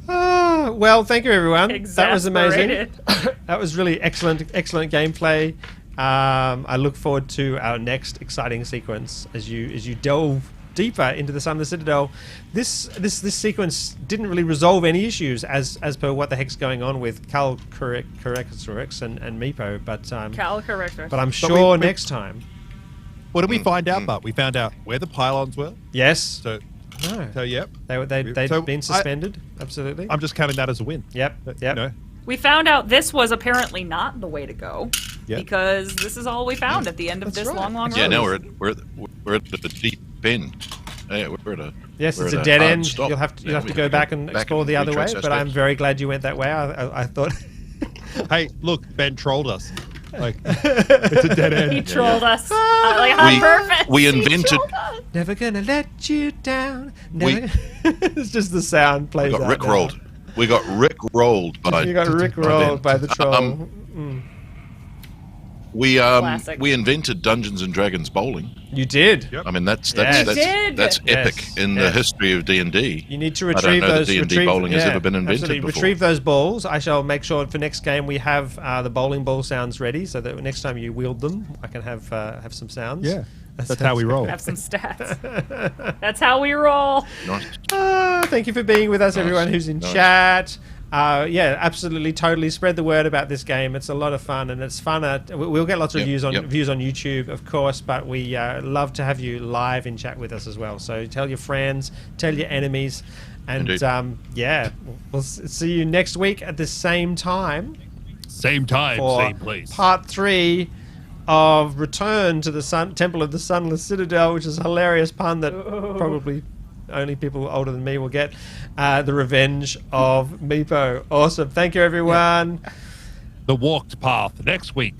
Well, thank you everyone. That was amazing. Exasperated. That was really excellent gameplay. I look forward to our next exciting sequence as you delve deeper into the Sunless Citadel. This sequence didn't really resolve any issues as per what the heck's going on with Cal Correctorix and Meepo, but Cal corrector. I'm sure we- next time. what did we find out? But we found out where the pylons were. Yes. So No. yep. They'd So been suspended. Absolutely. I'm just counting that as a win. Yep. You Yep. know? We found out this was apparently not the way to go Yeah. because this is all we found at the end of That's this right. long road. Yeah, now we're at the deep end. Yeah, we're at a. Yes, we're it's at a dead hard end. stop. You'll have to Yeah, we go can back and explore the other way. retrace our But I'm steps. very glad you went that way. I thought. Hey, look, Ben trolled us. Like it's a dead end. He trolled us. Like on purpose. we He invented- trolled us. Never gonna let you down. We- Never... it's just the sound plays We got out Rick now. rolled. We got Rick rolled by. You got Rick rolled by the troll. Classic. We invented Dungeons and Dragons bowling. You did. Yep. I mean that's Yes. You did. that's epic Yes, in the yes. history of D&D. You need to I don't retrieve know that those. D&D bowling has ever been invented absolutely. before. Retrieve those balls. I shall make sure for next game we have the bowling ball sounds ready, so that next time you wield them, I can have some sounds. Yeah. That's how we roll. Have some stats. That's how we roll. Nice. Thank you for being with us, Nice. everyone who's in Nice. chat. Yeah, absolutely, totally spread the word about this game. It's a lot of fun, and it's fun. We'll get lots of Yep, views on yep. YouTube, of course, but we love to have you live in chat with us as well. So tell your friends, tell your enemies, and Indeed. yeah, we'll see you next week at the same time Same time, for same place. part 3 of Return to the Temple of the Sunless Citadel, which is a hilarious pun that probably only people older than me will get. The Revenge of Meepo. Awesome. Thank you, everyone. The walked path next week.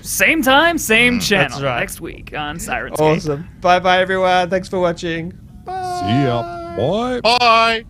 Same time, same channel. That's right. Next week on Syrinscape. Awesome. Bye-bye, everyone. Thanks for watching. Bye. See ya. Bye. Bye.